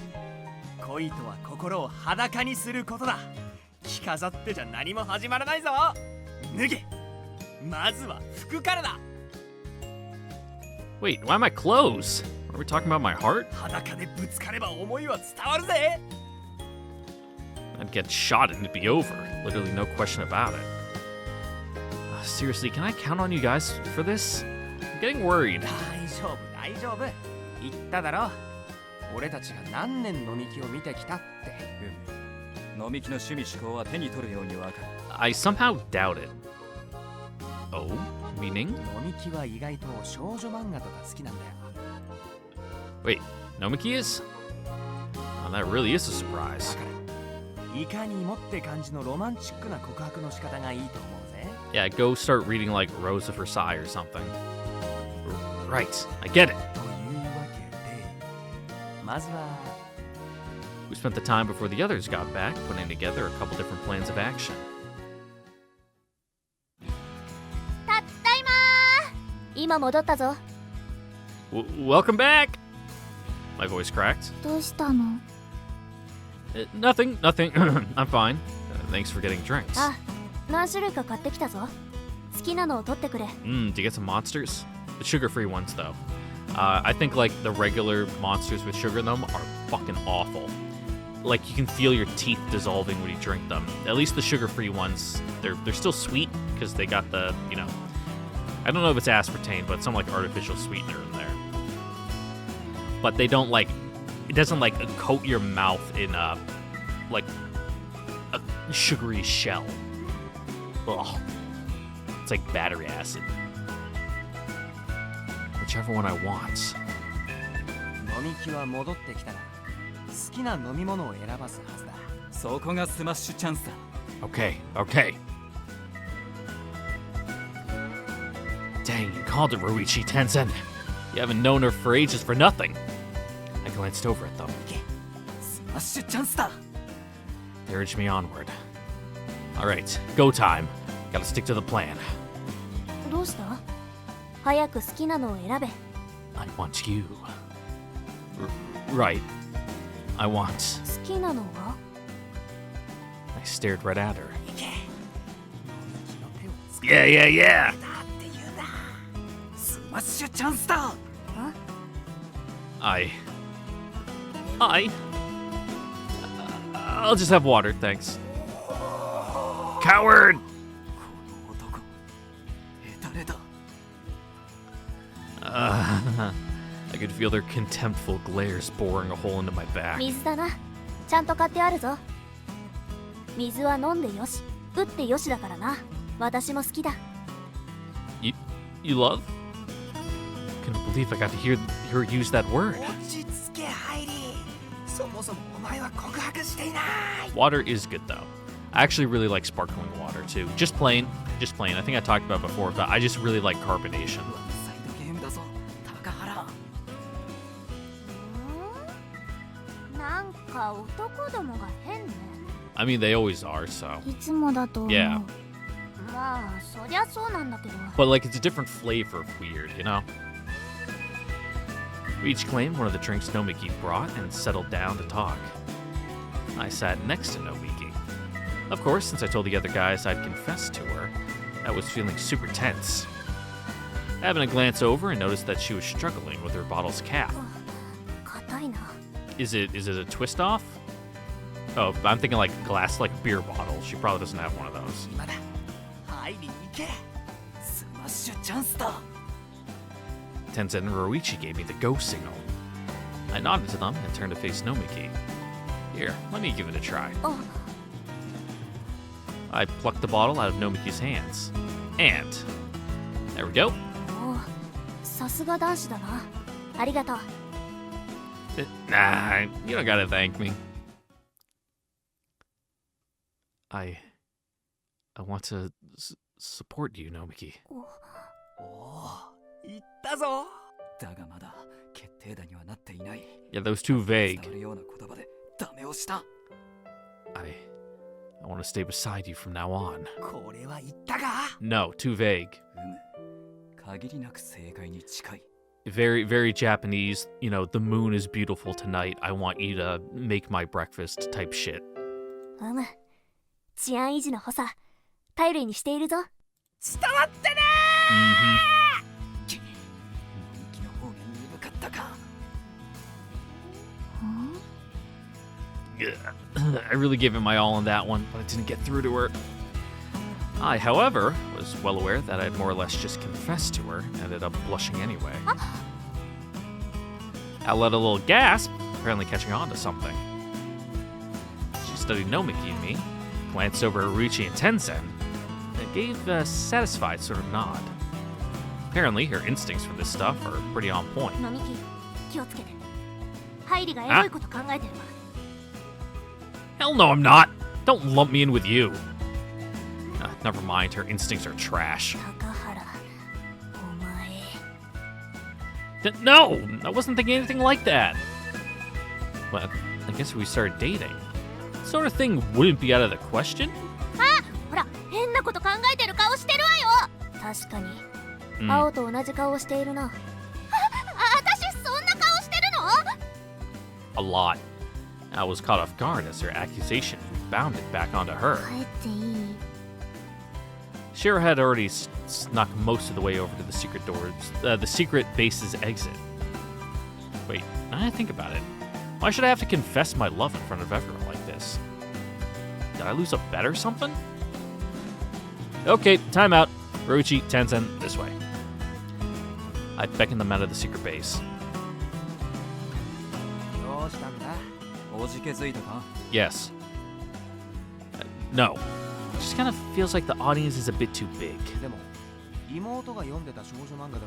う。恋とは心を裸にすることだ。着飾ってじゃ何も始まらないぞ。脱げ。まずは服からだ。 Wait, why my clothes? Are we talking about my heart? 裸でぶつかれば思いは伝わるぜ。 I'd get shot and it'd be over. Literally no question about it. Seriously, can I count on you guys for this? I'm getting worried. 大丈夫、大丈夫。言っただろ。俺たちが何年のみきを見てきたって。飲み木の趣味嗜好は手に取るようにわかる。 I somehow doubt it. Oh, meaning? のみきは意外と少女漫画とか好きなんだよ。 Wait, Nomiki is? Oh, that really is a だ surprise. からいかにもって感じのロマンチックな告白の仕方がいいと思うぜ。 Yeah, go start reading like Rose of Versailles or something. Right, I get it. というわけで、まずは We spent the time before the others got back putting together a couple different plans of action. たったいまー。今戻ったぞ。 Welcome back! My voice cracked. どうしたの？ Nothing. I'm fine. Thanks for getting drinks. あ、何種類か買ってきたぞ。好きなのを取ってくれ。 Do you get some monsters? The sugar-free ones, though. I think like the regular monsters with sugar in them are fucking awful. Like you can feel your teeth dissolving when you drink them. At least the sugar-free ones, they're still sweet because they got the, you know, I don't know if it's aspartame, but some like artificial sweetener in there. But they don't like, it doesn't like coat your mouth in like a sugary shell. Ugh. It's like battery acid. Whichever one I want. のみきは戻ってきたら好きな飲み物を選ばすはずだ。そこがスマッシュチャンスだ。 Okay. Dang, you called it Ruichi Tenzin. You haven't known her for ages for nothing. I glanced over at them. スマッシュチャンスだ。 They urged me onward. Alright, go time. Gotta stick to the plan. どうした？早く好きなのを選べ。 I want you. Right. I want. 好きなのは？ I stared right at her. の手をつ Yeah. けたって言うんだ。スマッシュチャンスだ。 I'll just have water, thanks. Coward! この男、誰だ。 I could feel their contemptful glares boring a hole into my back. 水だな。ちゃんと買ってあるぞ。水は飲んでよし、打ってよしだからな。私も好きだ。 You love? Couldn't believe I got to hear her use that word. 落ち着けハイリー。そもそもお前は告白していない。 Water is good though. I actually really like sparkling water too. Just plain. I think I talked about it before, but I just really like carbonation. ワンサイドゲームだぞ、高原。なんか男どもが変ね。 I mean, they always are, so. いつもだと思う。 Yeah. まあ、そりゃそうなんだけど。 But like, it's a different flavor of weird, you know? We each claimed one of the drinks Nomiki brought and settled down to talk. I sat next to Nomiki. Of course, since I told the other guys I'd confessed to her, I was feeling super tense. Having a glance over and noticed that she was struggling with her bottle's cap. 硬いな。 Is it a twist off? Oh, I'm thinking like glass, like beer bottle. She probably doesn't have one of those. 今だ。ハイリー行け。スマッシュチャンスだ。 Tenzin and Roichi gave me the go signal. I nodded to them and turned to face Nomiki. Here, let me give it a try. あ、 I plucked the bottle out of Nomiki's hands. And there we go. おう、さすが男子だな。ありがとう。 Nah, you don't gotta thank me. I want to support you, Nomiki. おお、行ったぞ。だがまだ決定打にはなっていない。 Yeah, that was too 伝 vague. わるような言葉でダメをした。 I want to stay beside you from now on. これは言ったか。 No, too vague. 限りなく正解に近い。 Very, very Japanese. You know, the moon is beautiful tonight. I want you to make my breakfast type shit. うむ。治安維持の補佐、頼りにしているぞ。伝わってね Mm-hmm. 人気の方面に向かったか。 I really gave it my all on that one, but it didn't get through to her. I, however, was well aware that I'd more or less just confessed to her and ended up blushing anyway. I let a little gasp, apparently catching on to something. She studied Nomiki and me, glanced over at Ruichi and Tenzin, and gave a satisfied sort of nod. Apparently, her instincts for this stuff are pretty on point. のみき気をつけて。ハイリがエロいこと考えてるわ。 Hell no, I'm not! Don't lump me in with you. Never mind, her instincts are trash. 高原、お前。 No! I wasn't thinking anything like that. Well, I guess if we started dating, that sort of thing wouldn't be out of the question? あ、ほら、変なこと考えてる顔してるわよ。確かに、青と同じ顔をしているな。あ、私そんな顔してるの？ A lot. I was caught off guard as her accusation bounded back onto her. 帰っていい？ Shira had already snuck most of the way over to the secret doors, the secret base's exit. Wait, now I think about it. Why should I have to confess my love in front of everyone like this? Did I lose a bet or something? Okay, time out. Ruichi, Tenzin, this way. I beckon them out of the secret base. どうしたんだ？おじけづいたか？ Yes. No. It just kind of feels like the audience is a bit too big. でも妹が読んでた少女漫画で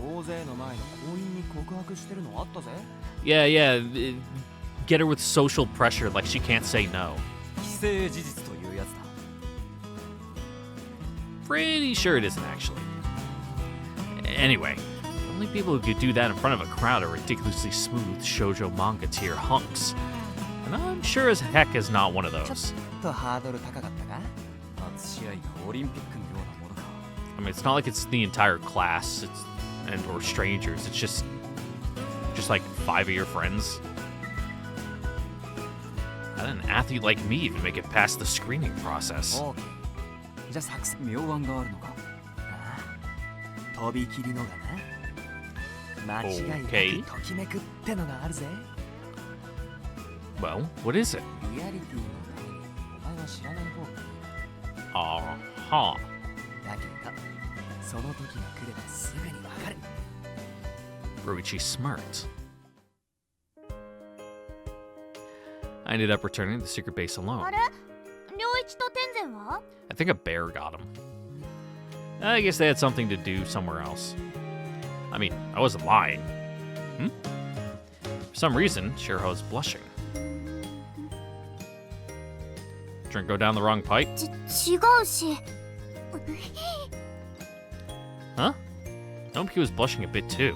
も大勢の前の婚姻に告白してるのあったぜ。 Yeah, get her with social pressure like she can't say no. 既成事実というやつだ。 Pretty sure it isn't actually. Anyway, the only people who could do that in front of a crowd are ridiculously smooth shoujo manga tier hunks. And I'm sure as heck is not one of those. ちょっとハードル高かったか？初試合がオリンピックのようなものか。 I mean, it's not like it's the entire class or strangers. It's just like 5 of your friends. How did an athlete like me even make it past the screening process? オーケー。じゃあ作戦。妙案があるのか。ああ、とびきりのがな。間違いなくときめくってのがあるぜ。 Well, what is it? リアリティのためにお前は知らない方がいい。 Uh-huh. だけど、その時が来ればすぐにわかる。 Ruichi smirked. I ended up returning to the secret base alone. あれ？良一と天然は？ I think a bear got him. I guess they had something to do somewhere else. I mean, I wasn't lying. For some reason, Shiro was blushing. Drink go down the wrong pipe? 違うし。 Huh? Nomiki was blushing a bit too.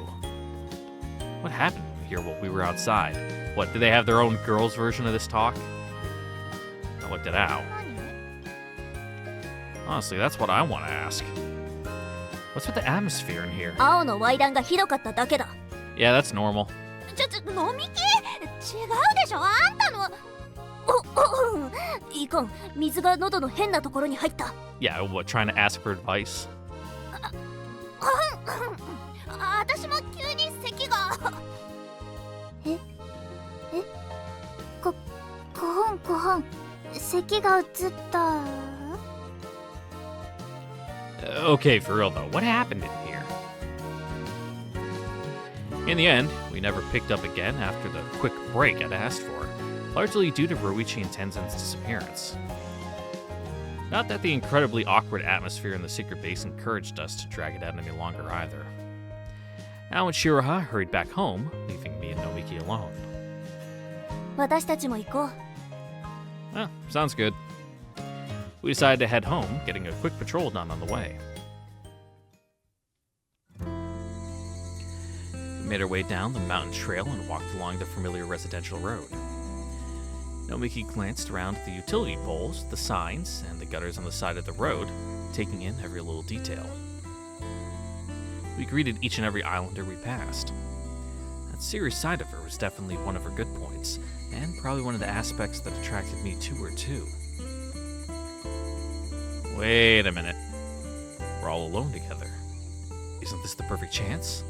What happened here while we were outside? What, did they have their own girls' version of this talk? I looked it out. Honestly, that's what I want to ask. What's with the atmosphere in here? 青のワイダンがひどかっただけだ。 Yeah, that's normal. のみき？違うでしょ、あんたの。いかん、水が喉の変なところに入った。 Yeah, what, trying to ask for advice? 私も急に咳が。ごはん、咳がうつった。 Okay, for real though, what happened in here? In the end, we never picked up again after the quick break I'd asked for, largely due to Ruichi and Tenzin's disappearance. Not that the incredibly awkward atmosphere in the secret base encouraged us to drag it out any longer either. Al and Shiraha hurried back home, leaving me and Nomiki alone. 私たちも行こう。 Sounds good. We decided to head home, getting a quick patrol done on the way. We made our way down the mountain trail and walked along the familiar residential road. Nomiki glanced around at the utility poles, the signs, and the gutters on the side of the road, taking in every little detail. We greeted each and every islander we passed. That serious side of her was definitely one of her good points, and probably one of the aspects that attracted me to her too. Wait a minute. We're all alone together. Isn't this the perfect chance?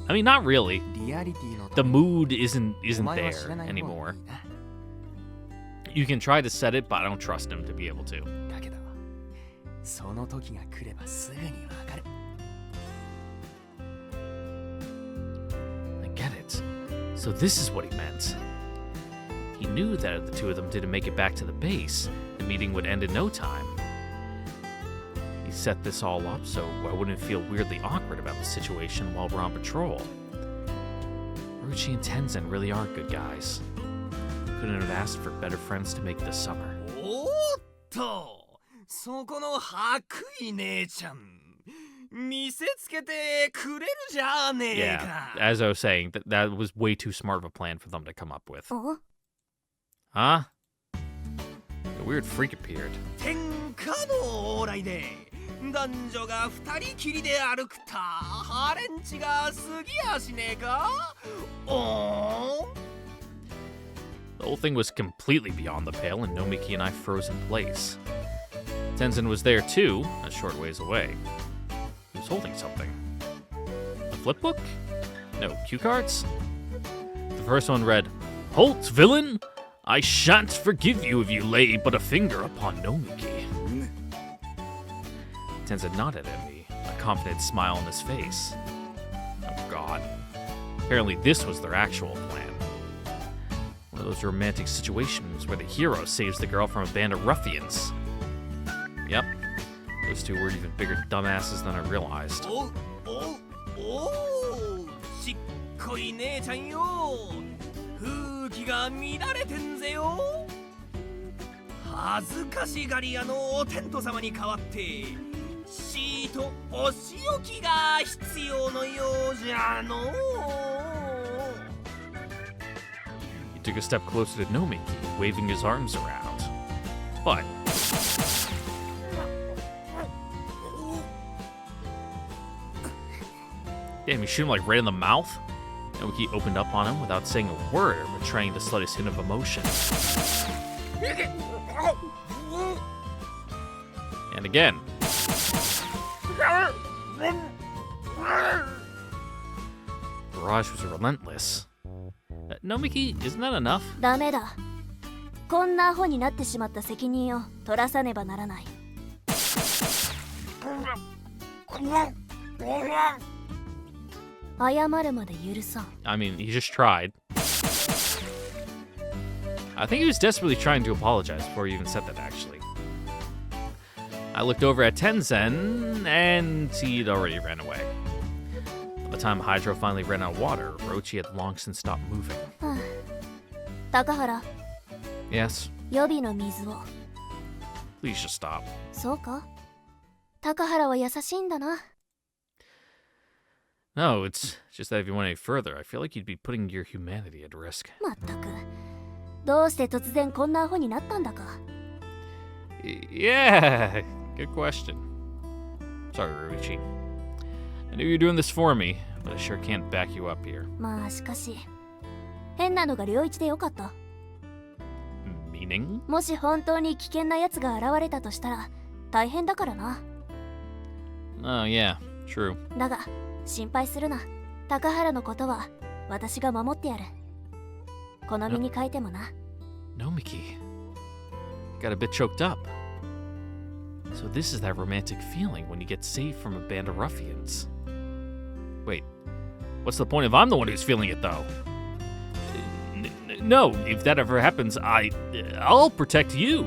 I mean, not really. リアリティの The ために mood isn't お前は知 there らない方がいい anymore. な。 You can try to set it, but I don't trust him to be able to. だけど、その時が来ればすぐにわかる。I get it. So this is what he meant. He knew that if the two of them didn't make it back to the base, the meeting would end in no time. He set this all up so I wouldn't feel weirdly awkward about the situation while we're on patrol. Orochi and Tenzin really are good guys. Couldn't have asked for better friends to make this summer. おーっと、そこの白衣姉ちゃん、見せつけてくれるじゃねえ Yeah, か。 as I was saying, that was way too smart of a plan for them to come up with. お Huh? A weird freak appeared. 天下の往来で男女が二人きりで歩くたハレンチが過ぎやしねえか。おー The whole thing was completely beyond the pale, and Nomiki and I froze in place. Tenzin was there too, a short ways away. He was holding something. A flip book? No, cue cards? The first one read, "Halt, villain! I shan't forgive you if you lay but a finger upon Nomiki." Tenzin nodded at me, a confident smile on his face. Oh god. Apparently this was their actual plan. One of those romantic situations where the hero saves the girl from a band of ruffians. Yep. Those two were even bigger dumbasses than I realized. おうおうちっこい姉ちゃんよ。風紀が乱れてんぜよ。恥ずかしがり屋のお天道様に代わってシートお仕置きが必要のようじゃの。 He took a step closer to Nomiki, waving his arms around. But damn, he shoot him like right in the mouth? Nomiki opened up on him without saying a word or betraying the slightest hint of emotion. And again. Barrage was relentless. Nomiki, isn't that enough? ダメだ。こんなアホになってしまった責任を取らさねばならない。謝るまで許さん。I mean, he just tried. I think he was desperately trying to apologize before he even said that, actually. I looked over at Tenzin, and he'd already ran away. By the time Hydro finally ran out of water, Orochi had long since stopped moving. 高原、 Yes, 予備の水を。 please just stop. そうか高原は優しいんだな。 No, it's just that if you went any further, I feel like you'd be putting your humanity at risk. まったく。どうして突然こんなアホになったんだか。 Yeah, good question. Sorry, Orochi. I knew you were doing this for me, but I sure can't back you up here. まあしかし、変なのが良一でよかった。 Meaning? もし本当に危険な奴が現れたとしたら大変だからな。 Oh, yeah, true. だが心配するな。高原のことは私が守ってやる。この身に書いてもな。 Nomiki. Got a bit choked up. So this is that romantic feeling when you get saved from a band of ruffians. Wait, what's the point if I'm the one who's feeling it, though? No, if that ever happens, I'll protect you.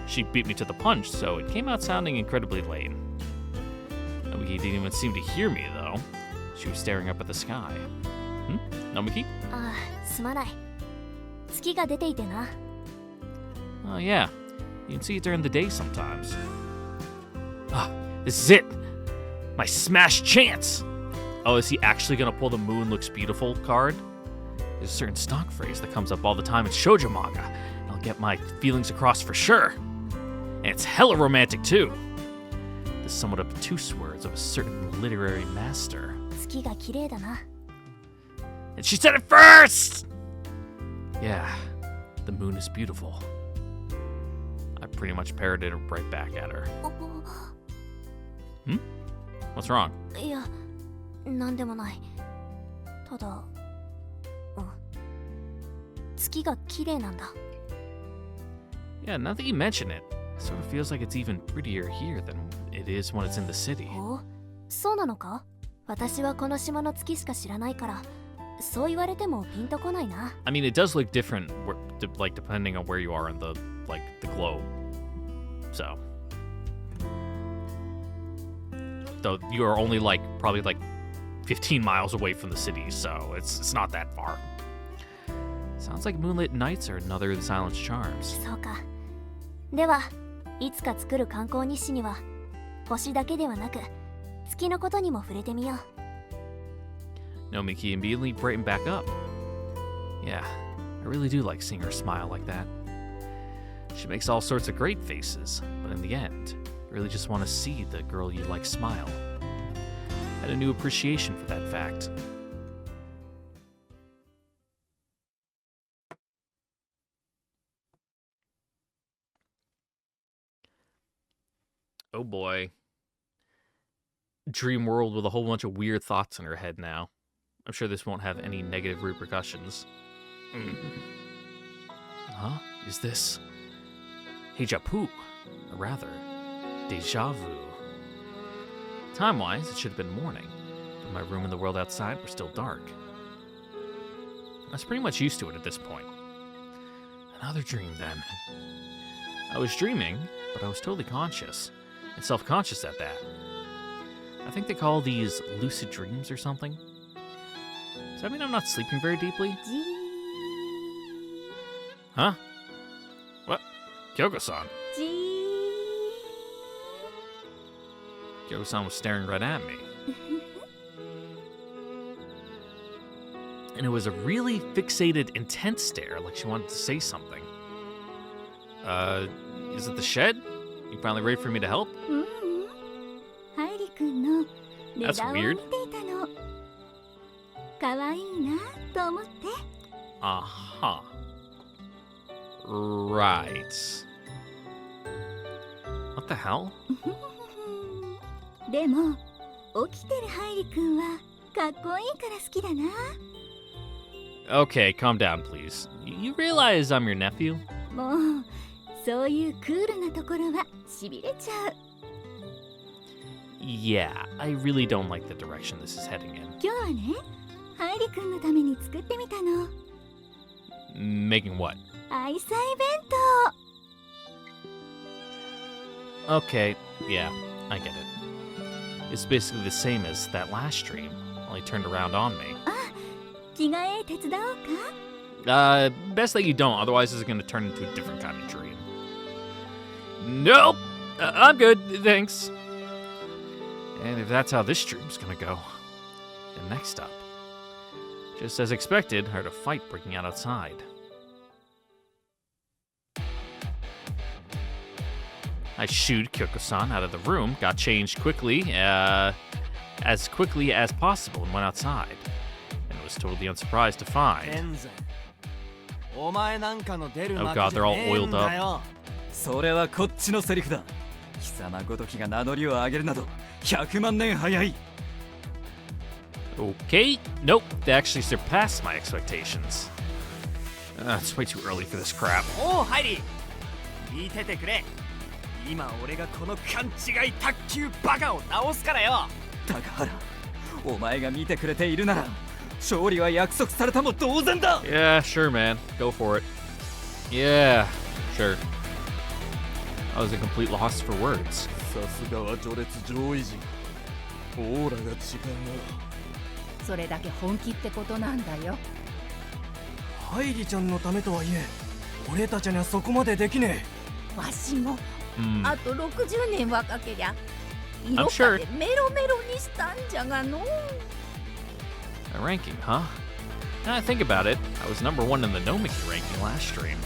She beat me to the punch, so it came out sounding incredibly lame. Nomiki didn't even seem to hear me, though. She was staring up at the sky. Nomiki? ああ、すまない。月が出ていてな。 Oh, yeah. You can see it during the day sometimes. Ah, this is it! My smash chance! Oh, is he actually gonna pull the Moon Looks Beautiful card? There's a certain stock phrase that comes up all the time in shoujo manga, and I'll get my feelings across for sure. And it's hella romantic, too. The somewhat obtuse words of a certain literary master. 月が綺麗だな。 And she said it first! Yeah, the moon is beautiful. I pretty much parroted it right back at her. What's wrong? いや、なんでもない。ただ、月が綺麗なんだ。 Yeah, now that you mention it, it sort of feels like it's even prettier here than it is when it's in the city. お、そうなのか？私はこの島の月しか知らないから、そう言われてもピンとこないな。 I mean, it does look different, like depending on where you are in the globe. So, though you are only like probably like 15 miles away from the city, so it's not that far. Sounds like moonlit nights are another of the silence charms. そうか。ではいつか作る観光日誌には星だけではなく月のことにも触れてみよう。 Nomiki immediately brightened back up. Yeah, I really do like seeing her smile like that. She makes all sorts of great faces, but in the end, you really just want to see the girl you like smile. I had a new appreciation for that fact. Oh boy. Dream world with a whole bunch of weird thoughts in her head now. I'm sure this won't have any negative repercussions. Huh? Is this... Deja vu? Or rather, deja vu. Time-wise, it should have been morning, but my room and the world outside were still dark. I was pretty much used to it at this point. Another dream, then. I was dreaming, but I was totally conscious, and self-conscious at that. I think they call these lucid dreams or something. Does that mean I'm not sleeping very deeply? Huh? What? Kyoko-san. Kyoko-san was staring right at me. And it was a really fixated, intense stare, like she wanted to say something. Is it the shed? You finally ready for me to help? That's weird. Uh-huh. Right. What the hell? でも起きてるハイリ君はかっこいいから好きだな。 Okay, calm down, please. You realize I'm your nephew? もうそういうクールなところはしびれちゃう。 Yeah, I really don't like the direction this is heading in. 今日はね、ハイリ君のために作ってみたの。 Making what? 愛妻弁 Okay, yeah, I get it. It's basically the same as that last dream, only turned around on me. 当。着替え手伝おうか？ Best that you don't, otherwise this is going to turn into a different kind of dream. Nope! I'm good, thanks. And if that's how this dream's gonna go, then next up, just as expected, I heard a fight breaking out outside. I shooed Kyoko-san out of the room, got changed quickly as possible, and went outside. And was totally unsurprised to find... Oh god, they're all oiled up. それはこっちのセリフだ。貴様ごときが名乗りを上げるなど100万年早い。 Okay, nope, they actually surpassed my expectations. It's way too early for this crap. おうハイリー、聞いててくれ。今俺がこの勘違い卓球バカを直すからよ。高原、お前が見てくれているなら勝利は約束されたも同然だ。 Yeah, sure, man. Go for it. Yeah, sure. I was a complete loss for words. さすがは序列上位陣。オーラが違うな。それだけ本気ってことなんだよ。ハイリちゃんのためとはいえ、俺たちにはそこまでできねわしも、あと60年若けりゃ I'm 色 sure. でメロメロにしたんじゃがの。 A ranking, huh? Now I think about it, I was number 1 in the Nomiki ranking last stream.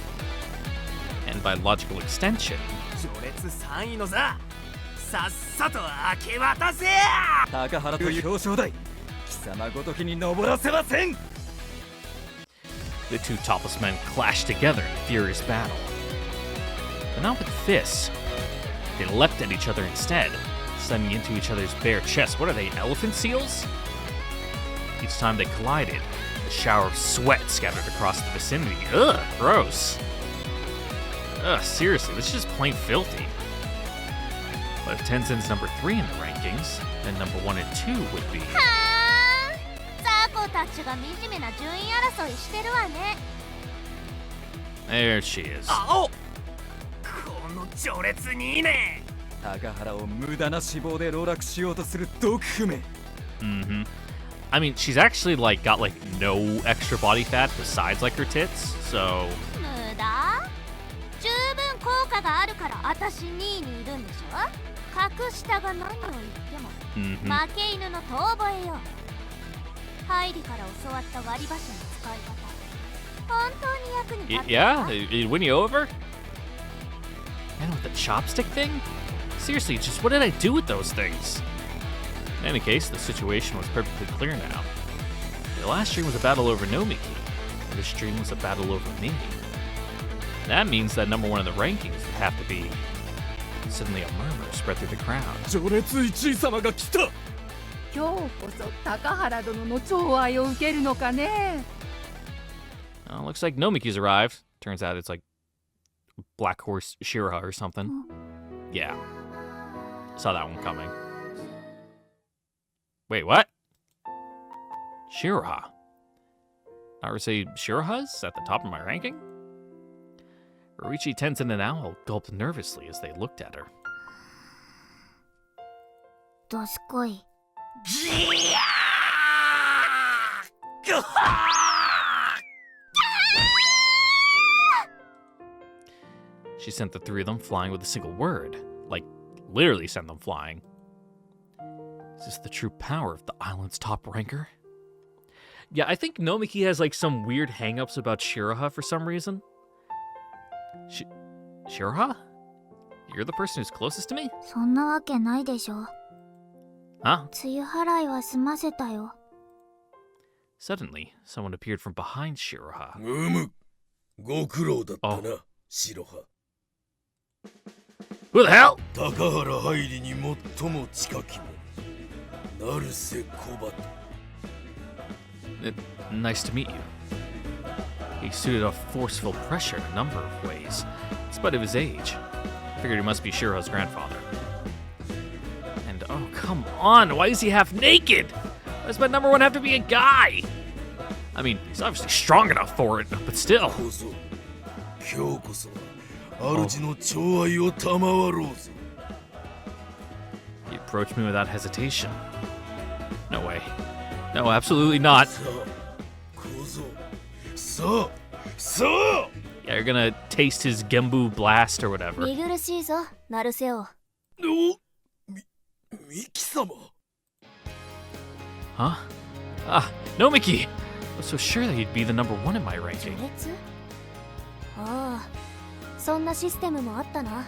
And by logical extension... え。序列3位の座、さっさと明け渡せや。高原という表彰台、貴様ごときに登らせません。 The two topless men clashed together in a furious battle. But not with fists. They leapt at each other instead, slamming into each other's bare chests. What are they, elephant seals? Each time they collided, a shower of sweat scattered across the vicinity. Ugh, gross. Ugh, seriously, this is just plain filthy. But if Tenzin's number 3 in the rankings, then number 1 and 2 would be... はあ、ザコたちが惨めな順位争いしてるわね。 There she is. 青この序列にいいね。高原を無駄な脂肪で籠絡しようとする毒婦め。 Mm-hmm. I mean, she's actually like got like no extra body fat besides like her tits, so 無駄？十分効果があるから私2位にいるんでしょ。格下が何を言っても mm-hmm. 負け犬の遠吠えよ。入りから教わった割り箸の使い方、本当に役に立つ Yeah, it win you over? And with the chopstick thing? Seriously, just what did I do with those things? In any case, the situation was perfectly clear now. The last stream was a battle over Nomiki, and this stream was a battle over me. That means that number one in the rankings would have to be... Suddenly a murmur spread through the crowd. 序列1位様が来た。今日こそ高原殿の寵愛を受けるのかね。 Looks like Nomiki's arrived. Turns out it's like Black Horse Shiraha or something. Yeah. Saw that one coming. Wait, what? Shiraha. Naruse Shiraha's at the top of my ranking? Ruichi, Tenzin, and Owl gulped nervously as they looked at her. どすこい。 She sent the three of them flying with a single word. Like, literally sent them flying. Is this the true power of the island's top ranker? Yeah, I think Nomiki has like some weird hang-ups about Shiraha for some reason. Shiraha? You're the person who's closest to me? そんなわけないでしょ。 Huh? 梅雨払いは済ませたよ。 Suddenly, someone appeared from behind Shiraha. ご苦労だったな、あ白羽。 Who the hell? 高原入りに最も近き者、成瀬小鳩。Nice to meet you. He suited off forceful pressure in a number of ways, in spite of his age. Figured he must be Shira's grandfather. And oh, come on, why is he half naked? Why does my number one have to be a guy? I mean, he's obviously strong enough for it, but still. こそ、今日こそは主の寵愛を賜ろうぞ。 He approached me without hesitation. No way. No, absolutely not. さあ、小僧。さあ、さあ。 Yeah, you're gonna taste his Gembu blast or whatever. 見苦しいぞ、成瀬王。ミキ様。 Huh? Ah, Nomiki! I was so sure that he'd be the number one in my ranking. 序列？ああ、そんなシステムもあったな。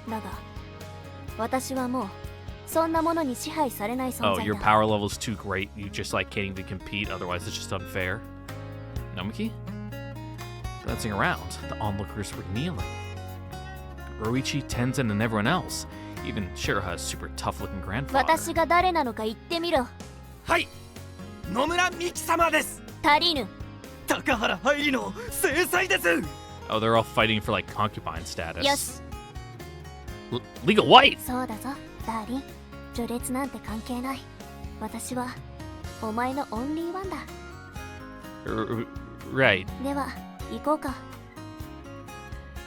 だが、私はもうそんなものに支配されない存 Oh, 在 your だ。 power level's too great. You just like can't even compete, otherwise it's just unfair. Nomiki? Glancing around, the onlookers were kneeling. Ruichi, Tenzin, and everyone else. Even Shiraha's super tough-looking grandfather. 私が誰なのか言ってみろ。はい、野村美希様です。足りぬ。高原入りの制裁です。 Oh, they're all fighting for like concubine status. よし、 Legal White! そうだぞ、ダーリン。序列なんて関係ない。私はお前のオンリーワンだ。 Right. では、行こうか。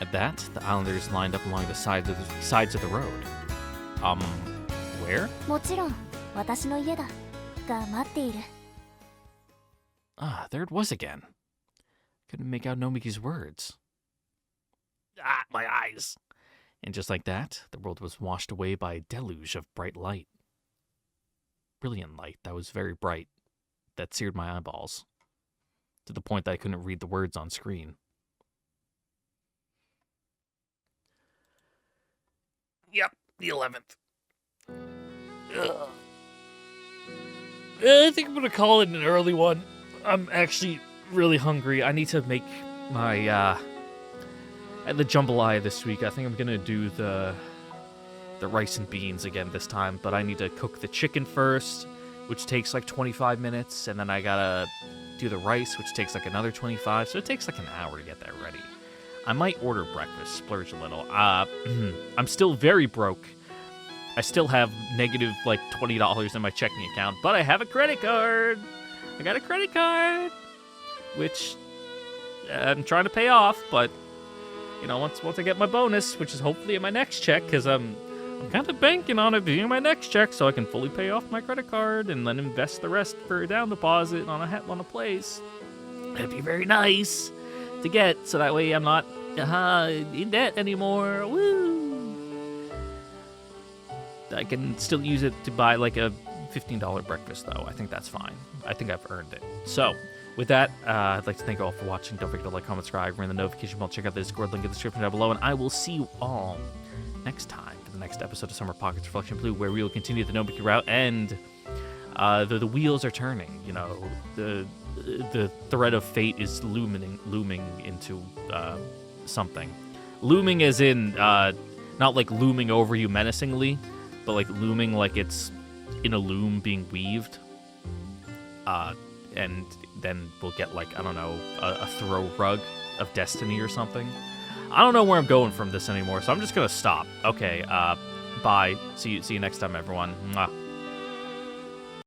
At that, the islanders lined up along the sides of the road. Where? もちろん、私の家だ。が待っている。 Ah, there it was again. Couldn't make out Nomiki's words. Ah, my eyes! And just like that, the world was washed away by a deluge of bright light. Brilliant light that was very bright, that seared my eyeballs, to the point that I couldn't read the words on screen. Yep, the 11th. Ugh. I think I'm gonna call it an early one. I'm actually really hungry. I need to make my the jambalaya this week. I think I'm gonna do the rice and beans again this time, but I need to cook the chicken first, which takes like 25 minutes, and then I gotta do the rice, which takes like another 25, so it takes like an hour to get that ready. I might order breakfast, splurge a little. I'm still very broke. I still have negative like $20 in my checking account, but I have a credit card. I got a credit card, which I'm trying to pay off, but you know, once I get my bonus, which is hopefully in my next check, because I'm kind of banking on it being my next check, so I can fully pay off my credit card and then invest the rest for a down deposit on a place. It'd be very nice to get, so that way I'm not in debt anymore. Woo! I can still use it to buy like a $15 breakfast, though. I think that's fine. I think I've earned it. So, with that, I'd like to thank you all for watching. Don't forget to like, comment, subscribe, ring the notification bell, check out the Discord link in the description down below, and I will see you all next time for the next episode of Summer Pockets Reflection Blue, where we will continue the Nomiki route, and the wheels are turning. You know, the thread of fate is looming into something. Looming as in not like looming over you menacingly, but like looming like it's in a loom being weaved. And then we'll get like, I don't know, a throw rug of destiny or something. I don't know where I'm going from this anymore, so I'm just gonna stop. Okay, bye. See you next time, everyone. Mwah.